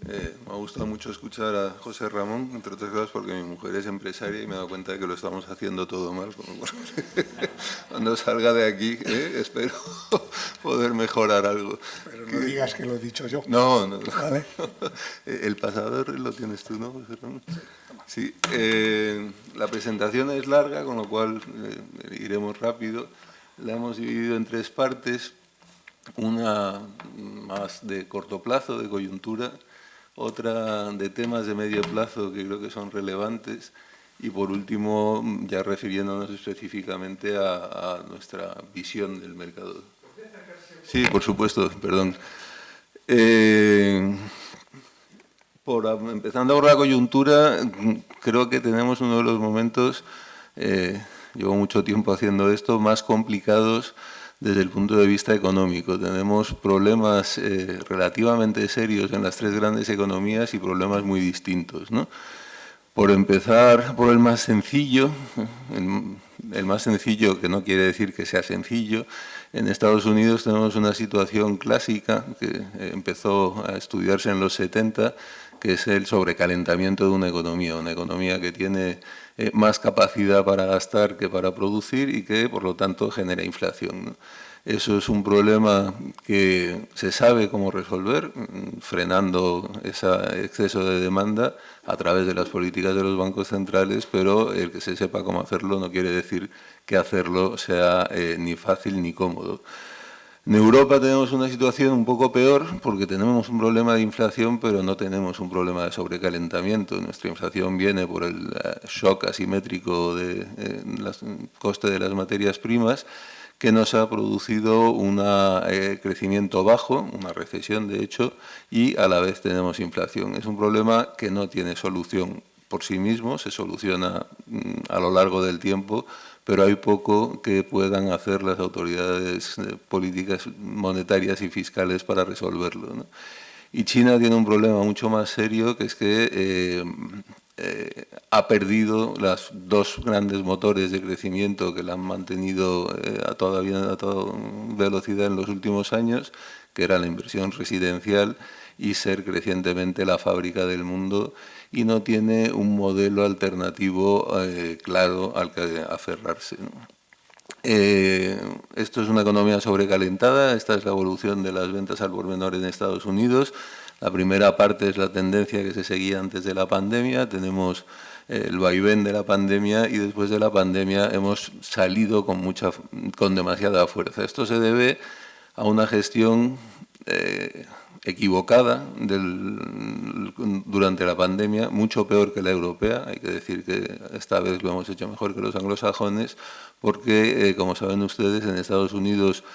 Me ha gustado mucho escuchar a José Ramón, entre otras cosas porque mi mujer es empresaria y me he dado cuenta de que lo estamos haciendo todo mal. Cuando salga de aquí, espero poder mejorar algo. Pero no digas que lo he dicho yo. No, no. ¿Vale? El pasador lo tienes tú, ¿no, José Ramón? Sí. La presentación es larga, con lo cual iremos rápido. La hemos dividido en tres partes. Una más de corto plazo, de coyuntura, otra de temas de medio plazo que creo que son relevantes y por último ya refiriéndonos específicamente a nuestra visión del mercado. Sí, por supuesto, perdón. Empezando por la coyuntura, creo que tenemos uno de los momentos, llevo mucho tiempo haciendo esto, más complicados desde el punto de vista económico. Tenemos problemas relativamente serios en las tres grandes economías y problemas muy distintos, ¿no? Por empezar por el más sencillo, el más sencillo que no quiere decir que sea sencillo, en Estados Unidos tenemos una situación clásica que empezó a estudiarse en los 70, que es el sobrecalentamiento de una economía que tiene más capacidad para gastar que para producir y que, por lo tanto, genera inflación, ¿no? Eso es un problema que se sabe cómo resolver, frenando ese exceso de demanda a través de las políticas de los bancos centrales, pero el que se sepa cómo hacerlo no quiere decir que hacerlo sea ni fácil ni cómodo. En Europa tenemos una situación un poco peor porque tenemos un problema de inflación, pero no tenemos un problema de sobrecalentamiento. Nuestra inflación viene por el shock asimétrico del coste de las materias primas, que nos ha producido un crecimiento bajo, una recesión de hecho, y a la vez tenemos inflación. Es un problema que no tiene solución por sí mismo, se soluciona a lo largo del tiempo, pero hay poco que puedan hacer las autoridades políticas monetarias y fiscales para resolverlo, ¿no? Y China tiene un problema mucho más serio, que es que ha perdido los dos grandes motores de crecimiento que la han mantenido a toda velocidad en los últimos años, que era la inversión residencial y ser crecientemente la fábrica del mundo, y no tiene un modelo alternativo claro al que aferrarse, ¿no? Esto es una economía sobrecalentada. Esta es la evolución de las ventas al por menor en Estados Unidos. La primera parte es la tendencia que se seguía antes de la pandemia. Tenemos el vaivén de la pandemia y después de la pandemia hemos salido con demasiada fuerza. Esto se debe a una gestión equivocada durante la pandemia, mucho peor que la europea. Hay que decir que esta vez lo hemos hecho mejor que los anglosajones, porque, como saben ustedes, en Estados Unidos,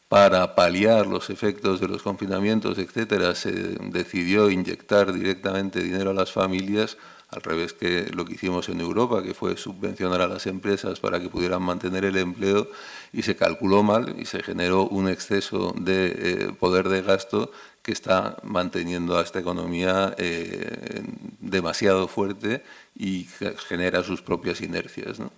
para paliar los efectos de los confinamientos, etcétera, se decidió inyectar directamente dinero a las familias, al revés que lo que hicimos en Europa, que fue subvencionar a las empresas para que pudieran mantener el empleo, y se calculó mal y se generó un exceso de poder de gasto que está manteniendo a esta economía demasiado fuerte y genera sus propias inercias, ¿no?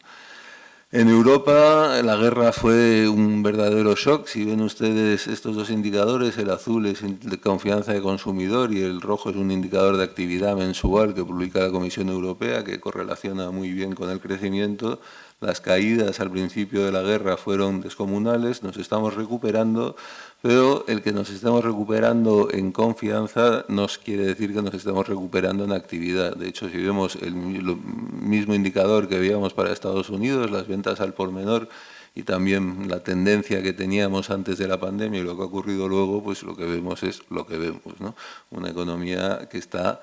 En Europa la guerra fue un verdadero shock. Si ven ustedes estos dos indicadores, el azul es de confianza de consumidor y el rojo es un indicador de actividad mensual que publica la Comisión Europea, que correlaciona muy bien con el crecimiento. Las caídas al principio de la guerra fueron descomunales, nos estamos recuperando, pero el que nos estemos recuperando en confianza no quiere decir que nos estemos recuperando en actividad. De hecho, si vemos el mismo indicador que veíamos para Estados Unidos, las ventas al por menor, y también la tendencia que teníamos antes de la pandemia y lo que ha ocurrido luego, pues lo que vemos es lo que vemos, ¿no? Una economía que está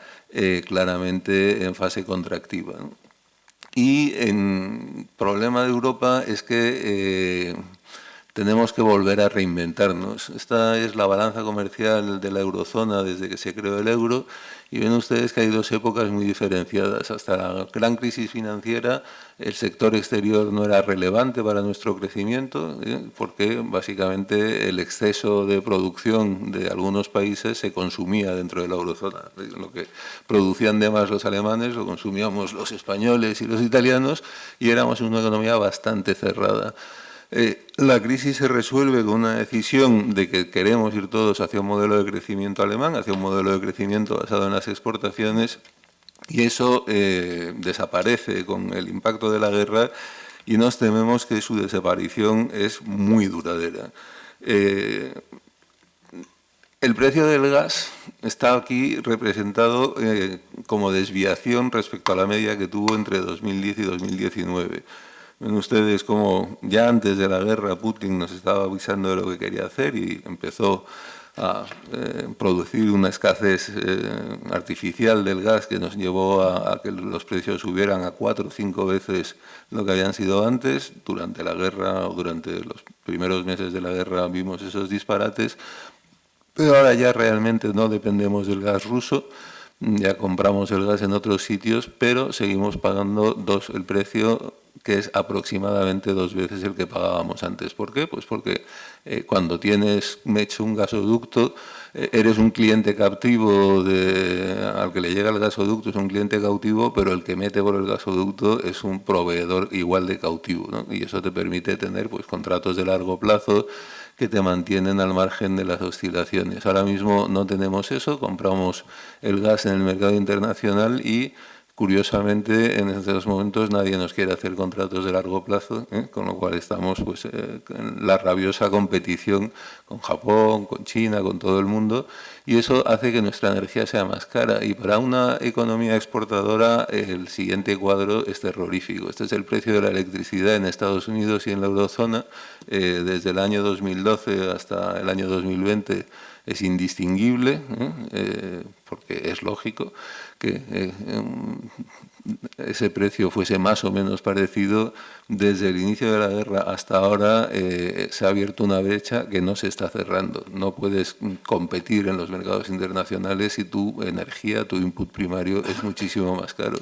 claramente en fase contractiva, ¿no? Y el problema de Europa es que tenemos que volver a reinventarnos. Esta es la balanza comercial de la eurozona desde que se creó el euro, y ven ustedes que hay dos épocas muy diferenciadas. Hasta la gran crisis financiera, el sector exterior no era relevante para nuestro crecimiento, porque básicamente el exceso de producción de algunos países se consumía dentro de la eurozona. Lo que producían de más los alemanes lo consumíamos los españoles y los italianos, y éramos una economía bastante cerrada. La crisis se resuelve con una decisión de que queremos ir todos hacia un modelo de crecimiento alemán, hacia un modelo de crecimiento basado en las exportaciones, y eso desaparece con el impacto de la guerra y nos tememos que su desaparición es muy duradera. El precio del gas está aquí representado como desviación respecto a la media que tuvo entre 2010 y 2019. Ven ustedes como ya antes de la guerra Putin nos estaba avisando de lo que quería hacer y empezó a producir una escasez artificial del gas que nos llevó a que los precios subieran a 4 o 5 veces lo que habían sido antes. Durante la guerra o durante los primeros meses de la guerra vimos esos disparates, pero ahora ya realmente no dependemos del gas ruso, ya compramos el gas en otros sitios, pero seguimos pagando el precio que es aproximadamente 2 veces el que pagábamos antes. ¿Por qué? Pues porque cuando tienes hecho un gasoducto, eres un cliente cautivo, al que le llega el gasoducto es un cliente cautivo, pero el que mete por el gasoducto es un proveedor igual de cautivo, ¿no? Y eso te permite tener pues contratos de largo plazo que te mantienen al margen de las oscilaciones. Ahora mismo no tenemos eso, compramos el gas en el mercado internacional y, curiosamente, en estos momentos nadie nos quiere hacer contratos de largo plazo, con lo cual estamos pues, en la rabiosa competición con Japón, con China, con todo el mundo, y eso hace que nuestra energía sea más cara. Y para una economía exportadora el siguiente cuadro es terrorífico. Este es el precio de la electricidad en Estados Unidos y en la eurozona. Desde el año 2012 hasta el año 2020 es indistinguible, porque es lógico que ese precio fuese más o menos parecido. Desde el inicio de la guerra hasta ahora se ha abierto una brecha que no se está cerrando. No puedes competir en los mercados internacionales si tu energía, tu input primario es muchísimo más caro.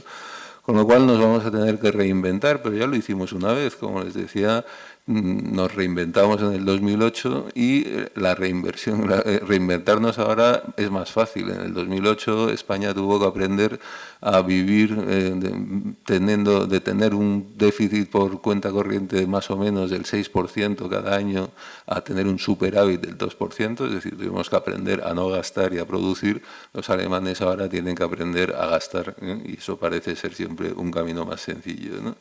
Con lo cual nos vamos a tener que reinventar, pero ya lo hicimos una vez, como les decía, nos reinventamos en el 2008 y reinventarnos ahora es más fácil. En el 2008 España tuvo que aprender a vivir de tener un déficit por cuenta corriente más o menos del 6% cada año a tener un superávit del 2%, es decir, tuvimos que aprender a no gastar y a producir. Los alemanes ahora tienen que aprender a gastar, y eso parece ser siempre un camino más sencillo, ¿no?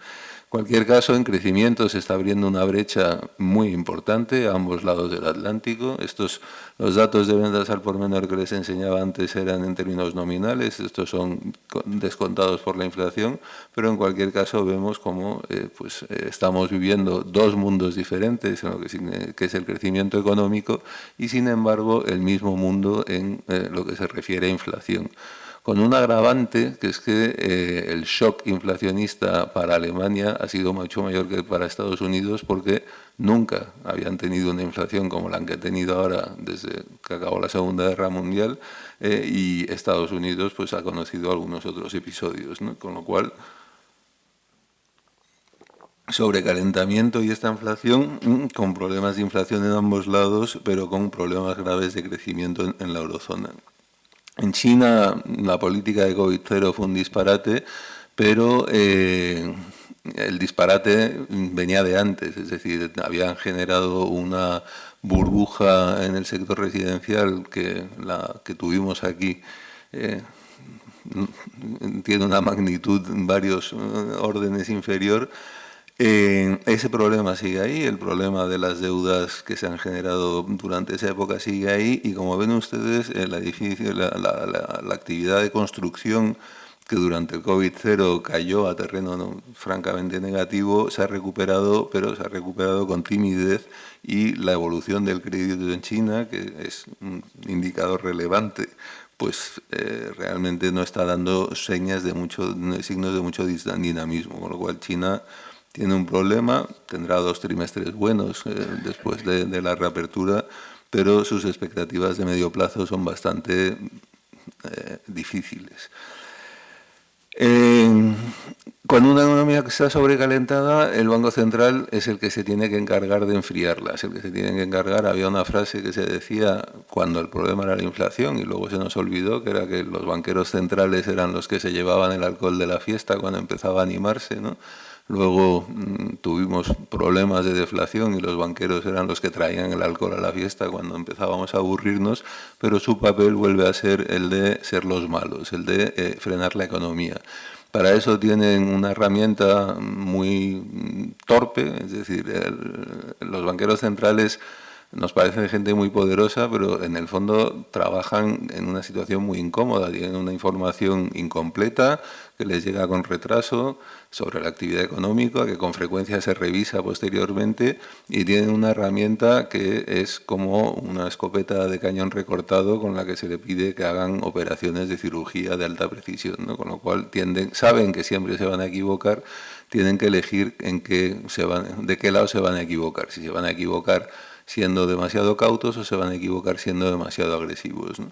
En cualquier caso, en crecimiento se está abriendo una brecha muy importante a ambos lados del Atlántico. Los datos de ventas al por menor que les enseñaba antes eran en términos nominales, estos son descontados por la inflación, pero en cualquier caso vemos cómo estamos viviendo dos mundos diferentes en lo que es el crecimiento económico y, sin embargo, el mismo mundo en lo que se refiere a inflación, con un agravante, que es que el shock inflacionista para Alemania ha sido mucho mayor que para Estados Unidos, porque nunca habían tenido una inflación como la que han tenido ahora desde que acabó la Segunda Guerra Mundial, y Estados Unidos pues ha conocido algunos otros episodios, ¿no? Con lo cual, sobrecalentamiento y esta inflación, con problemas de inflación en ambos lados, pero con problemas graves de crecimiento en la eurozona. En China la política de COVID-0 fue un disparate, pero el disparate venía de antes, es decir, habían generado una burbuja en el sector residencial que tuvimos aquí, tiene una magnitud en varios órdenes inferior. Ese problema sigue ahí, el problema de las deudas que se han generado durante esa época sigue ahí, y como ven ustedes, el edificio, la actividad de construcción, que durante el COVID-0 cayó a terreno francamente negativo, se ha recuperado, pero se ha recuperado con timidez, y la evolución del crédito en China, que es un indicador relevante, pues realmente no está dando signos de mucho dinamismo, con lo cual China tiene un problema, tendrá 2 trimestres buenos después de la reapertura, pero sus expectativas de medio plazo son bastante difíciles. Cuando una economía está sobrecalentada, el Banco Central es el que se tiene que encargar de enfriarla, es el que se tiene que encargar. Había una frase que se decía cuando el problema era la inflación, y luego se nos olvidó, que era que los banqueros centrales eran los que se llevaban el alcohol de la fiesta cuando empezaba a animarse, ¿no? Luego tuvimos problemas de deflación y los banqueros eran los que traían el alcohol a la fiesta cuando empezábamos a aburrirnos, pero su papel vuelve a ser el de ser los malos, el de frenar la economía. Para eso tienen una herramienta muy torpe, es decir, los banqueros centrales nos parecen gente muy poderosa, pero en el fondo trabajan en una situación muy incómoda, tienen una información incompleta que les llega con retraso sobre la actividad económica, que con frecuencia se revisa posteriormente, y tienen una herramienta que es como una escopeta de cañón recortado con la que se le pide que hagan operaciones de cirugía de alta precisión, ¿no? Con lo cual saben que siempre se van a equivocar, tienen que elegir de qué lado se van a equivocar, si se van a equivocar siendo demasiado cautos o se van a equivocar siendo demasiado agresivos, ¿no?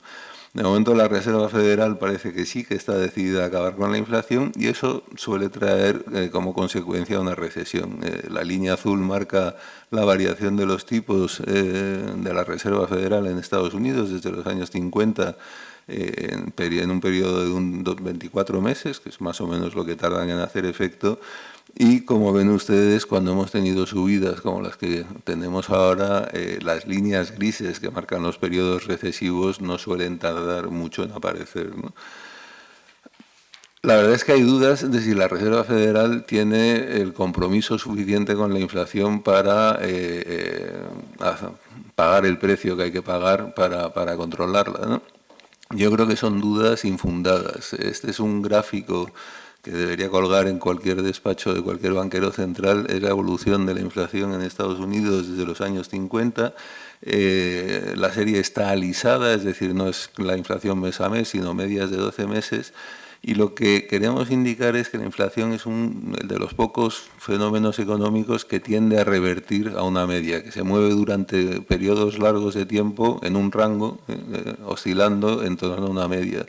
De momento la Reserva Federal parece que sí que está decidida a acabar con la inflación y eso suele traer como consecuencia una recesión. La línea azul marca la variación de los tipos de la Reserva Federal en Estados Unidos desde los años 50 en un periodo de 24 meses, que es más o menos lo que tardan en hacer efecto. Y como ven ustedes, cuando hemos tenido subidas como las que tenemos ahora, las líneas grises que marcan los periodos recesivos no suelen tardar mucho en aparecer, ¿no? La verdad es que hay dudas de si la Reserva Federal tiene el compromiso suficiente con la inflación para pagar el precio que hay que pagar para controlarla, ¿no? Yo creo que son dudas infundadas. Este es un gráfico que debería colgar en cualquier despacho de cualquier banquero central, es la evolución de la inflación en Estados Unidos desde los años 50. La serie está alisada, es decir, no es la inflación mes a mes, sino medias de 12 meses. Y lo que queremos indicar es que la inflación es el de los pocos fenómenos económicos que tiende a revertir a una media, que se mueve durante periodos largos de tiempo en un rango, oscilando en torno a una media.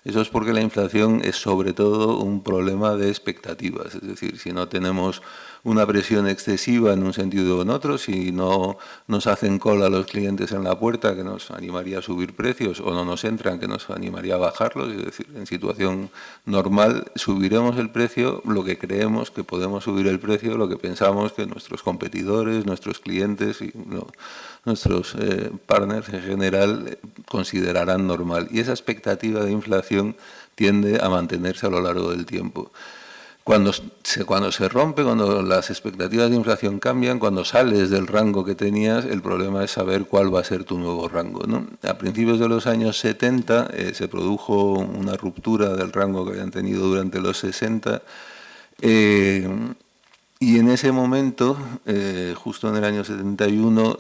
Eso es porque la inflación es sobre todo un problema de expectativas, es decir, si no tenemos una presión excesiva en un sentido o en otro, si no nos hacen cola los clientes en la puerta, que nos animaría a subir precios, o no nos entran, que nos animaría a bajarlos, es decir, en situación normal subiremos el precio lo que creemos que podemos subir el precio, lo que pensamos que nuestros competidores, nuestros clientes y nuestros partners en general considerarán normal. Y esa expectativa de inflación tiende a mantenerse a lo largo del tiempo. Cuando se rompe, cuando las expectativas de inflación cambian, cuando sales del rango que tenías, el problema es saber cuál va a ser tu nuevo rango, ¿no? A principios de los años 70 se produjo una ruptura del rango que habían tenido durante los 60 y en ese momento, justo en el año 71,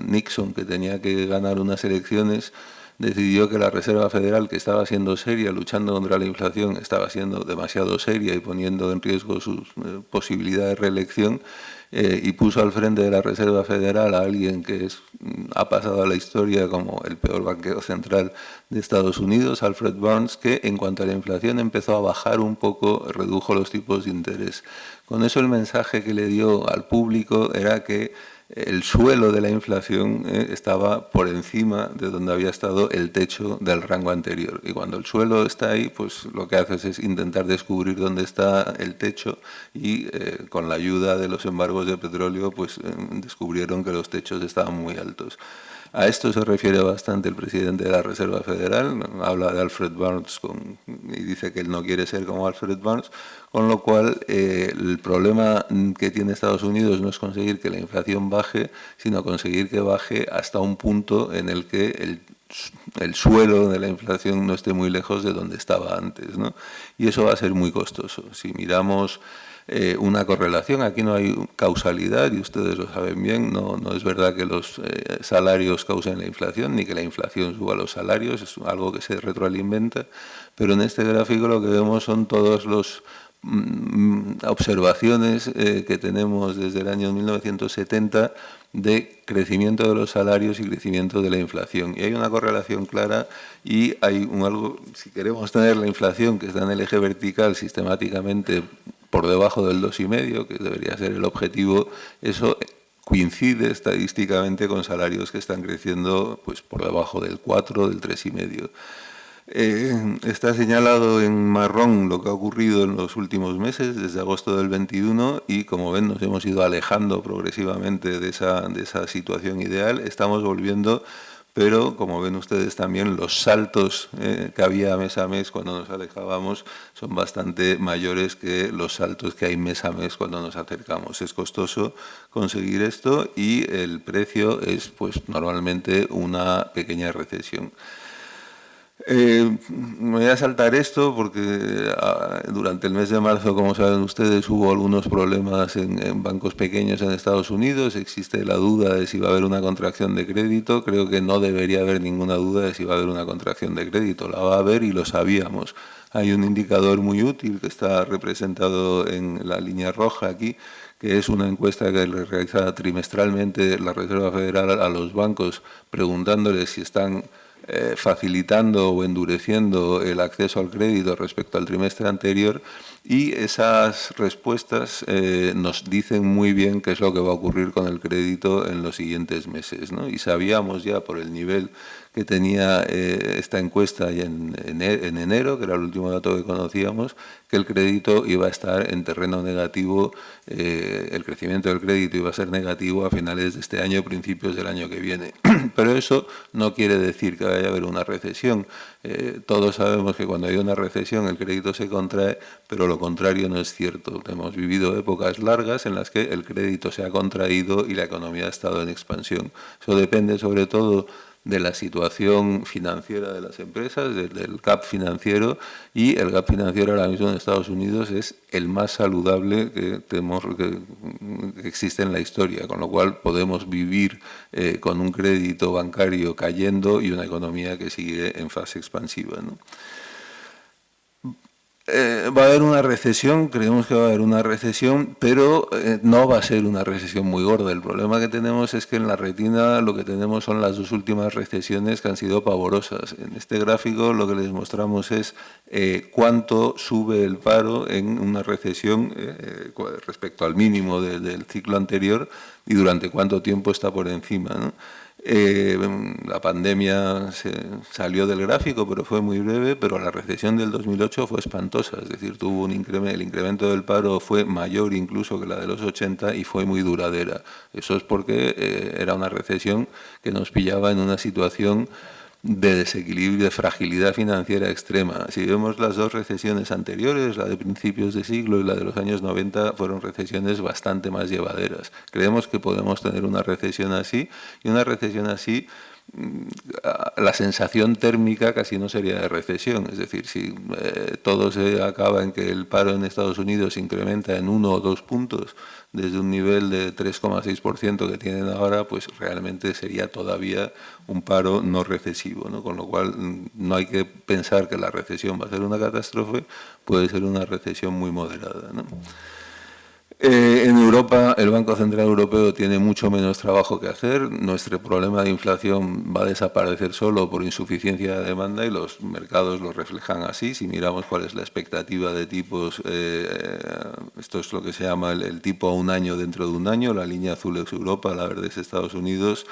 Nixon, que tenía que ganar unas elecciones, decidió que la Reserva Federal, que estaba siendo seria, luchando contra la inflación, estaba siendo demasiado seria y poniendo en riesgo su posibilidad de reelección, y puso al frente de la Reserva Federal a alguien que ha pasado a la historia como el peor banquero central de Estados Unidos, Alfred Burns, que en cuanto a la inflación empezó a bajar un poco, redujo los tipos de interés. Con eso el mensaje que le dio al público era que el suelo de la inflación estaba por encima de donde había estado el techo del rango anterior. Y cuando el suelo está ahí, pues lo que haces es intentar descubrir dónde está el techo y con la ayuda de los embargos de petróleo, pues descubrieron que los techos estaban muy altos. A esto se refiere bastante el presidente de la Reserva Federal, habla de Alfred Burns y dice que él no quiere ser como Alfred Burns, con lo cual el problema que tiene Estados Unidos no es conseguir que la inflación baje, sino conseguir que baje hasta un punto en el que el suelo de la inflación no esté muy lejos de donde estaba antes, ¿no? Y eso va a ser muy costoso. Si miramos una correlación, aquí no hay causalidad y ustedes lo saben bien, no es verdad que los salarios causen la inflación ni que la inflación suba los salarios, es algo que se retroalimenta, pero en este gráfico lo que vemos son todos los observaciones que tenemos desde el año 1970 de crecimiento de los salarios y crecimiento de la inflación. Y hay una correlación clara y hay algo, si queremos tener la inflación que está en el eje vertical sistemáticamente por debajo del 2,5, que debería ser el objetivo, eso coincide estadísticamente con salarios que están creciendo pues por debajo del 4, del 3,5. Está señalado en marrón lo que ha ocurrido en los últimos meses, desde agosto del 21, y como ven nos hemos ido alejando progresivamente de esa situación ideal. Estamos volviendo, pero como ven ustedes también, los saltos que había mes a mes cuando nos alejábamos son bastante mayores que los saltos que hay mes a mes cuando nos acercamos. Es costoso conseguir esto y el precio es pues normalmente una pequeña recesión. Me voy a saltar esto porque durante el mes de marzo, como saben ustedes, hubo algunos problemas en bancos pequeños en Estados Unidos. Existe la duda de si va a haber una contracción de crédito. Creo que no debería haber ninguna duda de si va a haber una contracción de crédito. La va a haber y lo sabíamos. Hay un indicador muy útil que está representado en la línea roja aquí, que es una encuesta que le realiza trimestralmente la Reserva Federal a los bancos, preguntándoles si están facilitando o endureciendo el acceso al crédito respecto al trimestre anterior, y esas respuestas nos dicen muy bien qué es lo que va a ocurrir con el crédito en los siguientes meses, ¿no? Y sabíamos ya por el nivel que tenía esta encuesta ya en enero, que era el último dato que conocíamos, que el crédito iba a estar en terreno negativo, el crecimiento del crédito iba a ser negativo a finales de este año, principios del año que viene. Pero eso no quiere decir que vaya a haber una recesión. Todos sabemos que cuando hay una recesión el crédito se contrae, pero lo contrario no es cierto. Hemos vivido épocas largas en las que el crédito se ha contraído y la economía ha estado en expansión. Eso depende sobre todo de la situación financiera de las empresas, del gap financiero, y el gap financiero ahora mismo en Estados Unidos es el más saludable que existe en la historia, con lo cual podemos vivir con un crédito bancario cayendo y una economía que sigue en fase expansiva, ¿no? Va a haber una recesión, creemos que va a haber una recesión, pero no va a ser una recesión muy gorda. El problema que tenemos es que en la retina lo que tenemos son las dos últimas recesiones que han sido pavorosas. En este gráfico lo que les mostramos es cuánto sube el paro en una recesión respecto al mínimo del ciclo anterior y durante cuánto tiempo está por encima, ¿no? La pandemia salió del gráfico, pero fue muy breve, pero la recesión del 2008 fue espantosa, es decir, tuvo un el incremento del paro fue mayor incluso que la de los 80 y fue muy duradera. Eso es porque era una recesión que nos pillaba en una situación de desequilibrio, de fragilidad financiera extrema. Si vemos las dos recesiones anteriores, la de principios de siglo y la de los años 90, fueron recesiones bastante más llevaderas. Creemos que podemos tener una recesión así, y una recesión así, la sensación térmica casi no sería de recesión. Es decir, si todo se acaba en que el paro en Estados Unidos incrementa en 1 o 2 puntos, desde un nivel de 3,6% que tienen ahora, pues realmente sería todavía un paro no recesivo, ¿no? Con lo cual no hay que pensar que la recesión va a ser una catástrofe, puede ser una recesión muy moderada, ¿no? En Europa, el Banco Central Europeo tiene mucho menos trabajo que hacer. Nuestro problema de inflación va a desaparecer solo por insuficiencia de demanda y los mercados lo reflejan así. Si miramos cuál es la expectativa de tipos, esto es lo que se llama el tipo a un año dentro de un año. La línea azul es Europa, la verde es Estados Unidos.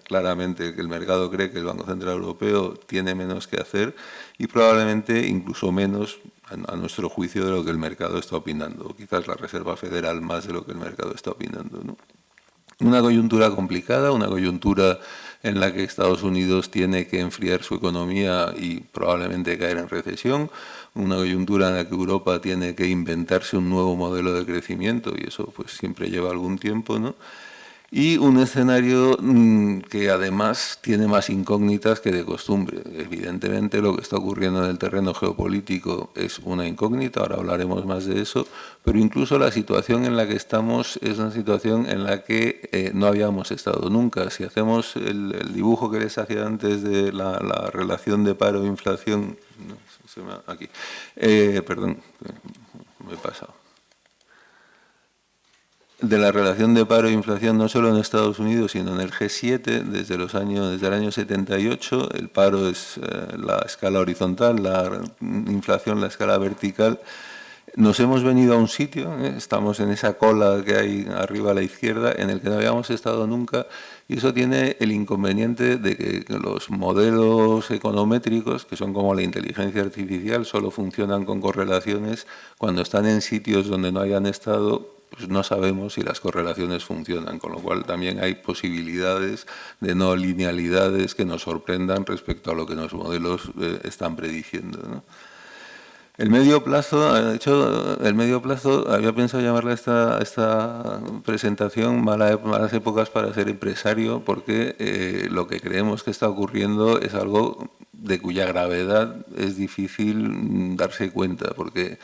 Claramente el mercado cree que el Banco Central Europeo tiene menos que hacer y probablemente incluso menos, a nuestro juicio, de lo que el mercado está opinando, o quizás la Reserva Federal más de lo que el mercado está opinando, ¿no? Una coyuntura complicada, una coyuntura en la que Estados Unidos tiene que enfriar su economía y probablemente caer en recesión, una coyuntura en la que Europa tiene que inventarse un nuevo modelo de crecimiento y eso pues siempre lleva algún tiempo, ¿no? Y un escenario que además tiene más incógnitas que de costumbre. Evidentemente lo que está ocurriendo en el terreno geopolítico es una incógnita, ahora hablaremos más de eso, pero incluso la situación en la que estamos es una situación en la que no habíamos estado nunca. Si hacemos el dibujo que les hacía antes de la relación de paro e inflación, aquí, perdón, me he pasado. De la relación de paro e inflación no solo en Estados Unidos, sino en el G7, desde el año 78, el paro es la escala horizontal, la inflación la escala vertical. Nos hemos venido a un sitio, estamos en esa cola que hay arriba a la izquierda, en el que no habíamos estado nunca, y eso tiene el inconveniente de que los modelos econométricos, que son como la inteligencia artificial, solo funcionan con correlaciones. Cuando están en sitios donde no hayan estado, pues no sabemos si las correlaciones funcionan, con lo cual también hay posibilidades de no linealidades que nos sorprendan respecto a lo que los modelos están prediciendo, ¿no? El medio plazo, de hecho, el medio plazo, había pensado llamarle a esta presentación malas épocas para ser empresario, porque lo que creemos que está ocurriendo es algo de cuya gravedad es difícil darse cuenta, porque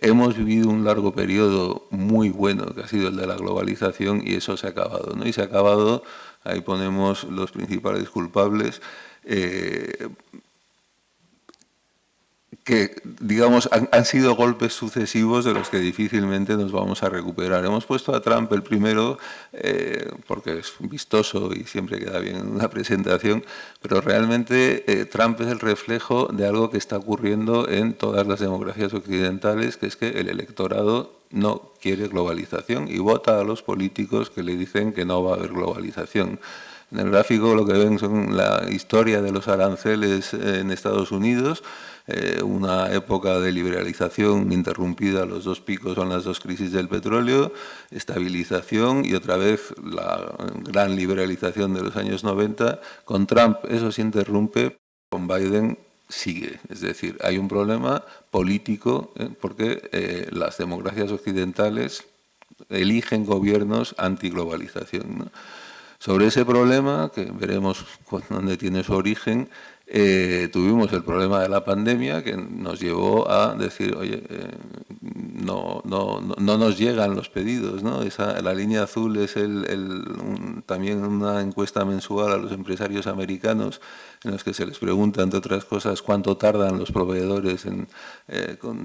hemos vivido un largo periodo muy bueno, que ha sido el de la globalización, y eso se ha acabado, ¿no? Y se ha acabado, ahí ponemos los principales culpables, que, digamos, han sido golpes sucesivos de los que difícilmente nos vamos a recuperar. Hemos puesto a Trump el primero porque es vistoso y siempre queda bien en una presentación, pero realmente Trump es el reflejo de algo que está ocurriendo en todas las democracias occidentales, que es que el electorado no quiere globalización y vota a los políticos que le dicen que no va a haber globalización. En el gráfico lo que ven son la historia de los aranceles en Estados Unidos, una época de liberalización interrumpida, los dos picos son las dos crisis del petróleo, estabilización y otra vez la gran liberalización de los años 90. Con Trump eso se interrumpe, con Biden sigue. Es decir, hay un problema político porque las democracias occidentales eligen gobiernos antiglobalización, ¿no? Sobre ese problema, que veremos dónde tiene su origen, tuvimos el problema de la pandemia que nos llevó a decir, oye, no nos llegan los pedidos, ¿no? La línea azul es también una encuesta mensual a los empresarios americanos en los que se les pregunta, entre otras cosas, cuánto tardan los proveedores en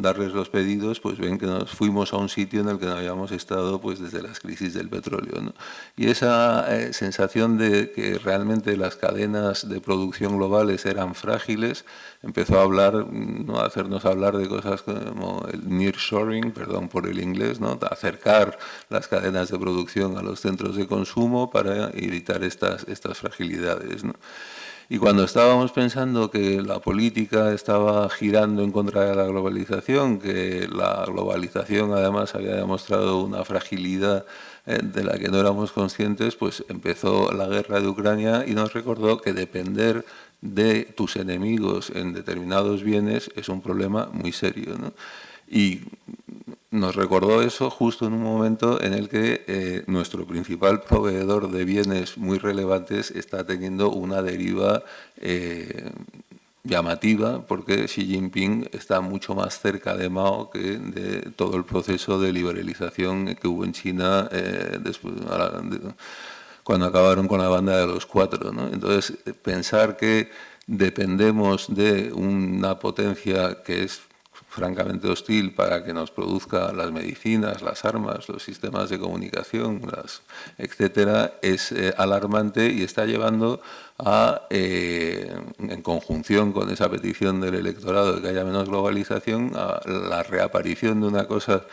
darles los pedidos. Pues ven que nos fuimos a un sitio en el que no habíamos estado pues desde las crisis del petróleo, ¿no? Y esa sensación de que realmente las cadenas de producción globales eran frágiles empezó a hablar, ¿no?, a hacernos hablar de cosas como el nearshoring, perdón por el inglés, ¿no?, acercar las cadenas de producción a los centros de consumo para evitar estas fragilidades, ¿no? Y cuando estábamos pensando que la política estaba girando en contra de la globalización, que la globalización además había demostrado una fragilidad de la que no éramos conscientes, pues empezó la guerra de Ucrania y nos recordó que depender de tus enemigos en determinados bienes es un problema muy serio, ¿no? Y nos recordó eso justo en un momento en el que nuestro principal proveedor de bienes muy relevantes está teniendo una deriva llamativa, porque Xi Jinping está mucho más cerca de Mao que de todo el proceso de liberalización que hubo en China cuando acabaron con la banda de los cuatro, ¿no? Entonces, pensar que dependemos de una potencia que es francamente hostil para que nos produzca las medicinas, las armas, los sistemas de comunicación, etcétera, es alarmante y está llevando a, en conjunción con esa petición del electorado de que haya menos globalización, a la reaparición de una cosa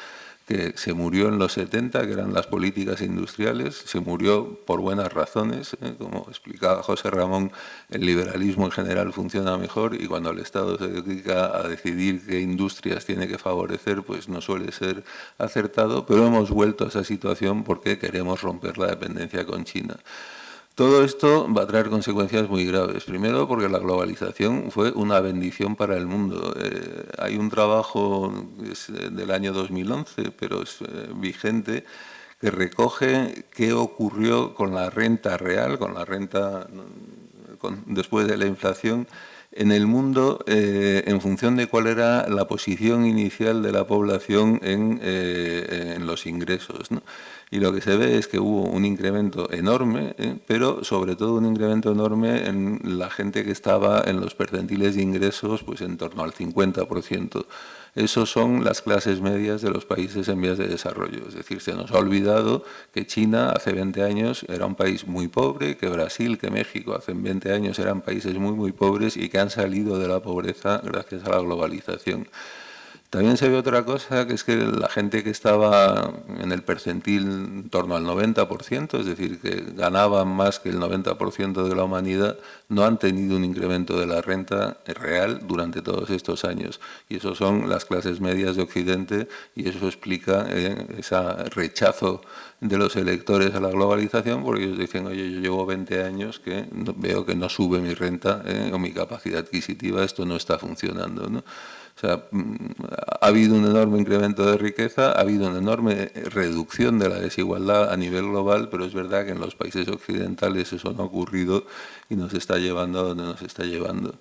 que se murió en los 70, que eran las políticas industriales. Se murió por buenas razones, como explicaba José Ramón, el liberalismo en general funciona mejor y cuando el Estado se dedica a decidir qué industrias tiene que favorecer, pues no suele ser acertado, pero hemos vuelto a esa situación porque queremos romper la dependencia con China. Todo esto va a traer consecuencias muy graves. Primero, porque la globalización fue una bendición para el mundo. Hay un trabajo del año 2011, pero es vigente, que recoge qué ocurrió con la renta real, con la renta después de la inflación, en el mundo en función de cuál era la posición inicial de la población en los ingresos, ¿no? Y lo que se ve es que hubo un incremento enorme, pero sobre todo un incremento enorme en la gente que estaba en los percentiles de ingresos, pues en torno al 50%. Esos son las clases medias de los países en vías de desarrollo. Es decir, se nos ha olvidado que China hace 20 años era un país muy pobre, que Brasil, que México hace 20 años eran países muy, muy pobres y que han salido de la pobreza gracias a la globalización. También se ve otra cosa, que es que la gente que estaba en el percentil en torno al 90%, es decir, que ganaban más que el 90% de la humanidad, no han tenido un incremento de la renta real durante todos estos años. Y eso son las clases medias de Occidente, y eso explica ese rechazo de los electores a la globalización, porque ellos dicen, oye, yo llevo 20 años que veo que no sube mi renta o mi capacidad adquisitiva, esto no está funcionando, ¿no? O sea, ha habido un enorme incremento de riqueza, ha habido una enorme reducción de la desigualdad a nivel global, pero es verdad que en los países occidentales eso no ha ocurrido y nos está llevando a donde nos está llevando.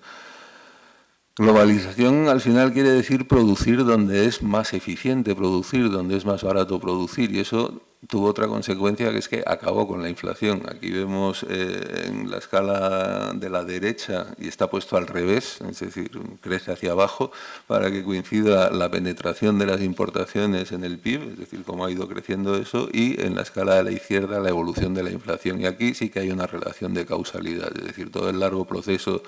Globalización al final quiere decir producir donde es más eficiente producir, donde es más barato producir, y eso tuvo otra consecuencia, que es que acabó con la inflación. Aquí vemos en la escala de la derecha, y está puesto al revés, es decir, crece hacia abajo para que coincida la penetración de las importaciones en el PIB, es decir, cómo ha ido creciendo eso, y en la escala de la izquierda la evolución de la inflación. Y aquí sí que hay una relación de causalidad, es decir, todo el largo proceso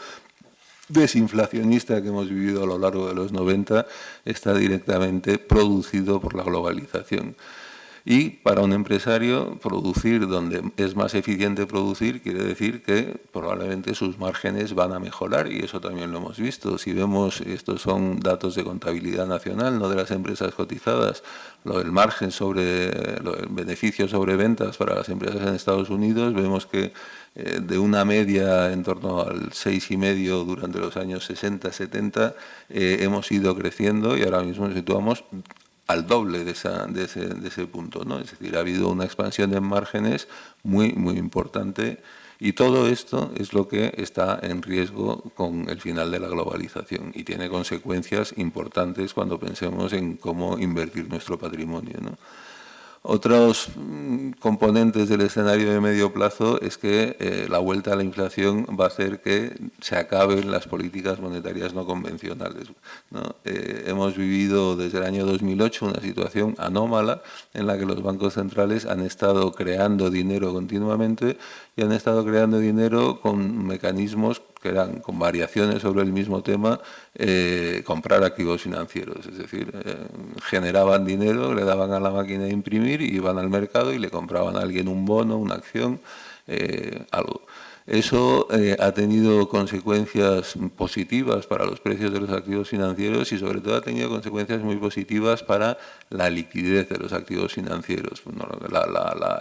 desinflacionista que hemos vivido a lo largo de los 90 está directamente producido por la globalización. Y para un empresario, producir donde es más eficiente producir quiere decir que probablemente sus márgenes van a mejorar, y eso también lo hemos visto. Si vemos, estos son datos de contabilidad nacional, no de las empresas cotizadas, el margen sobre el beneficio sobre ventas para las empresas en Estados Unidos, vemos que de una media en torno al 6,5 durante los años 60-70, hemos ido creciendo y ahora mismo nos situamos al doble de ese punto, ¿no? Es decir, ha habido una expansión de márgenes muy importante, y todo esto es lo que está en riesgo con el final de la globalización y tiene consecuencias importantes cuando pensemos en cómo invertir nuestro patrimonio, ¿no? Otros componentes del escenario de medio plazo es que la vuelta a la inflación va a hacer que se acaben las políticas monetarias no convencionales, ¿no? Hemos vivido desde el año 2008 una situación anómala en la que los bancos centrales han estado creando dinero continuamente, y han estado creando dinero con mecanismos que eran, con variaciones sobre el mismo tema, comprar activos financieros. Es decir, generaban dinero, le daban a la máquina de imprimir y iban al mercado y le compraban a alguien un bono, una acción, algo. Eso ha tenido consecuencias positivas para los precios de los activos financieros, y sobre todo ha tenido consecuencias muy positivas para la liquidez de los activos financieros. Bueno,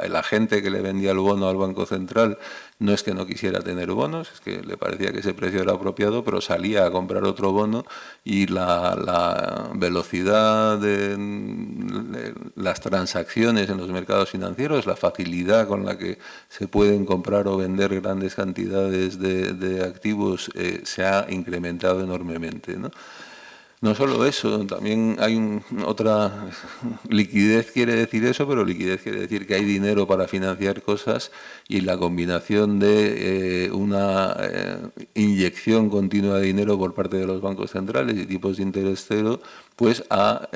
el agente que le vendía el bono al Banco Central no es que no quisiera tener bonos, es que le parecía que ese precio era apropiado, pero salía a comprar otro bono, y la velocidad de las transacciones en los mercados financieros, la facilidad con la que se pueden comprar o vender grandes cantidades de activos se ha incrementado enormemente, ¿no? No solo eso, también hay otra... Liquidez quiere decir eso, pero liquidez quiere decir que hay dinero para financiar cosas, y la combinación de una inyección continua de dinero por parte de los bancos centrales y tipos de interés cero, pues ha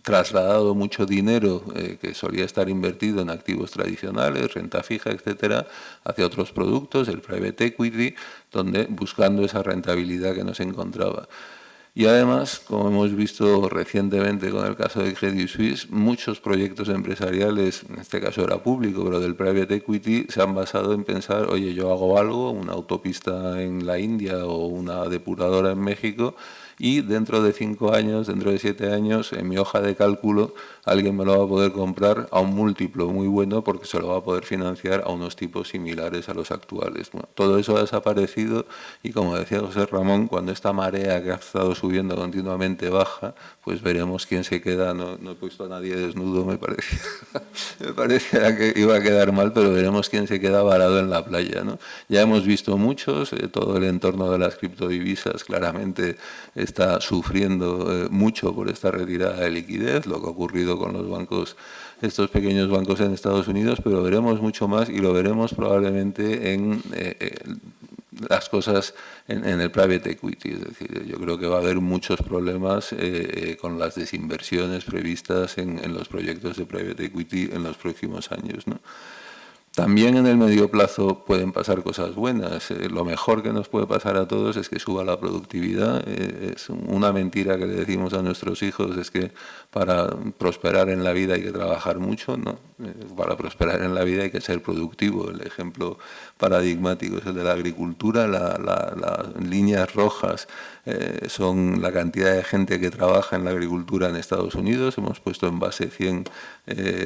trasladado mucho dinero que solía estar invertido en activos tradicionales, renta fija, etcétera, hacia otros productos, el private equity, donde buscando esa rentabilidad que no se encontraba. Y además, como hemos visto recientemente con el caso de Credit Suisse, muchos proyectos empresariales, en este caso era público, pero del private equity, se han basado en pensar, oye, yo hago algo, una autopista en la India o una depuradora en México, y dentro de 5 años, dentro de 7 años, en mi hoja de cálculo, alguien me lo va a poder comprar a un múltiplo muy bueno, porque se lo va a poder financiar a unos tipos similares a los actuales. Bueno, todo eso ha desaparecido, y como decía José Ramón, cuando esta marea que ha estado subiendo continuamente baja, pues veremos quién se queda. No he puesto a nadie desnudo, me parecía que iba a quedar mal, pero veremos quién se queda varado en la playa, ¿no? Ya hemos visto muchos, todo el entorno de las criptodivisas claramente está sufriendo mucho por esta retirada de liquidez, lo que ha ocurrido con los bancos, estos pequeños bancos en Estados Unidos, pero veremos mucho más, y lo veremos probablemente en las cosas en el private equity. Es decir, yo creo que va a haber muchos problemas con las desinversiones previstas en los proyectos de private equity en los próximos años, ¿no? También en el medio plazo pueden pasar cosas buenas. Lo mejor que nos puede pasar a todos es que suba la productividad. Es una mentira que le decimos a nuestros hijos, es que para prosperar en la vida hay que trabajar mucho, ¿no? Para prosperar en la vida hay que ser productivo. El ejemplo paradigmático es el de la agricultura. Las líneas rojas son la cantidad de gente que trabaja en la agricultura en Estados Unidos. Hemos puesto en base 100 el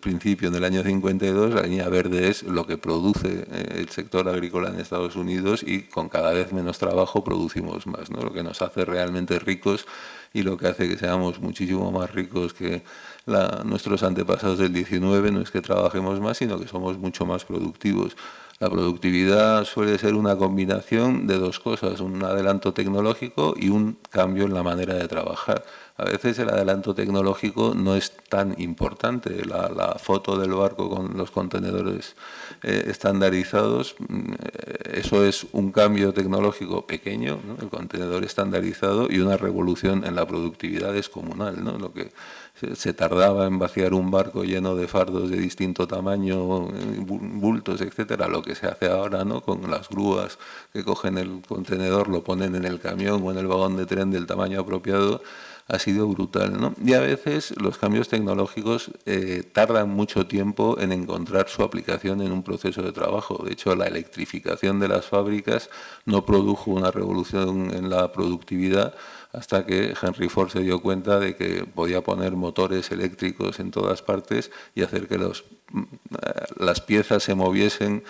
principio en el año 52, la línea verde es lo que produce el sector agrícola en Estados Unidos, y con cada vez menos trabajo producimos más, ¿no? Lo que nos hace realmente ricos y lo que hace que seamos muchísimo más ricos que nuestros antepasados del 19 no es que trabajemos más, sino que somos mucho más productivos. La productividad suele ser una combinación de dos cosas, un adelanto tecnológico y un cambio en la manera de trabajar. A veces el adelanto tecnológico no es tan importante. La foto del barco con los contenedores estandarizados, eso es un cambio tecnológico pequeño, ¿no? El contenedor estandarizado, y una revolución en la productividad descomunal, ¿no? Lo que se tardaba en vaciar un barco lleno de fardos de distinto tamaño, bultos, etcétera, lo que se hace ahora, ¿no? Con las grúas que cogen el contenedor, lo ponen en el camión o en el vagón de tren del tamaño apropiado, ha sido brutal, ¿no? Y a veces los cambios tecnológicos tardan mucho tiempo en encontrar su aplicación en un proceso de trabajo. De hecho, la electrificación de las fábricas no produjo una revolución en la productividad hasta que Henry Ford se dio cuenta de que podía poner motores eléctricos en todas partes y hacer que las piezas se moviesen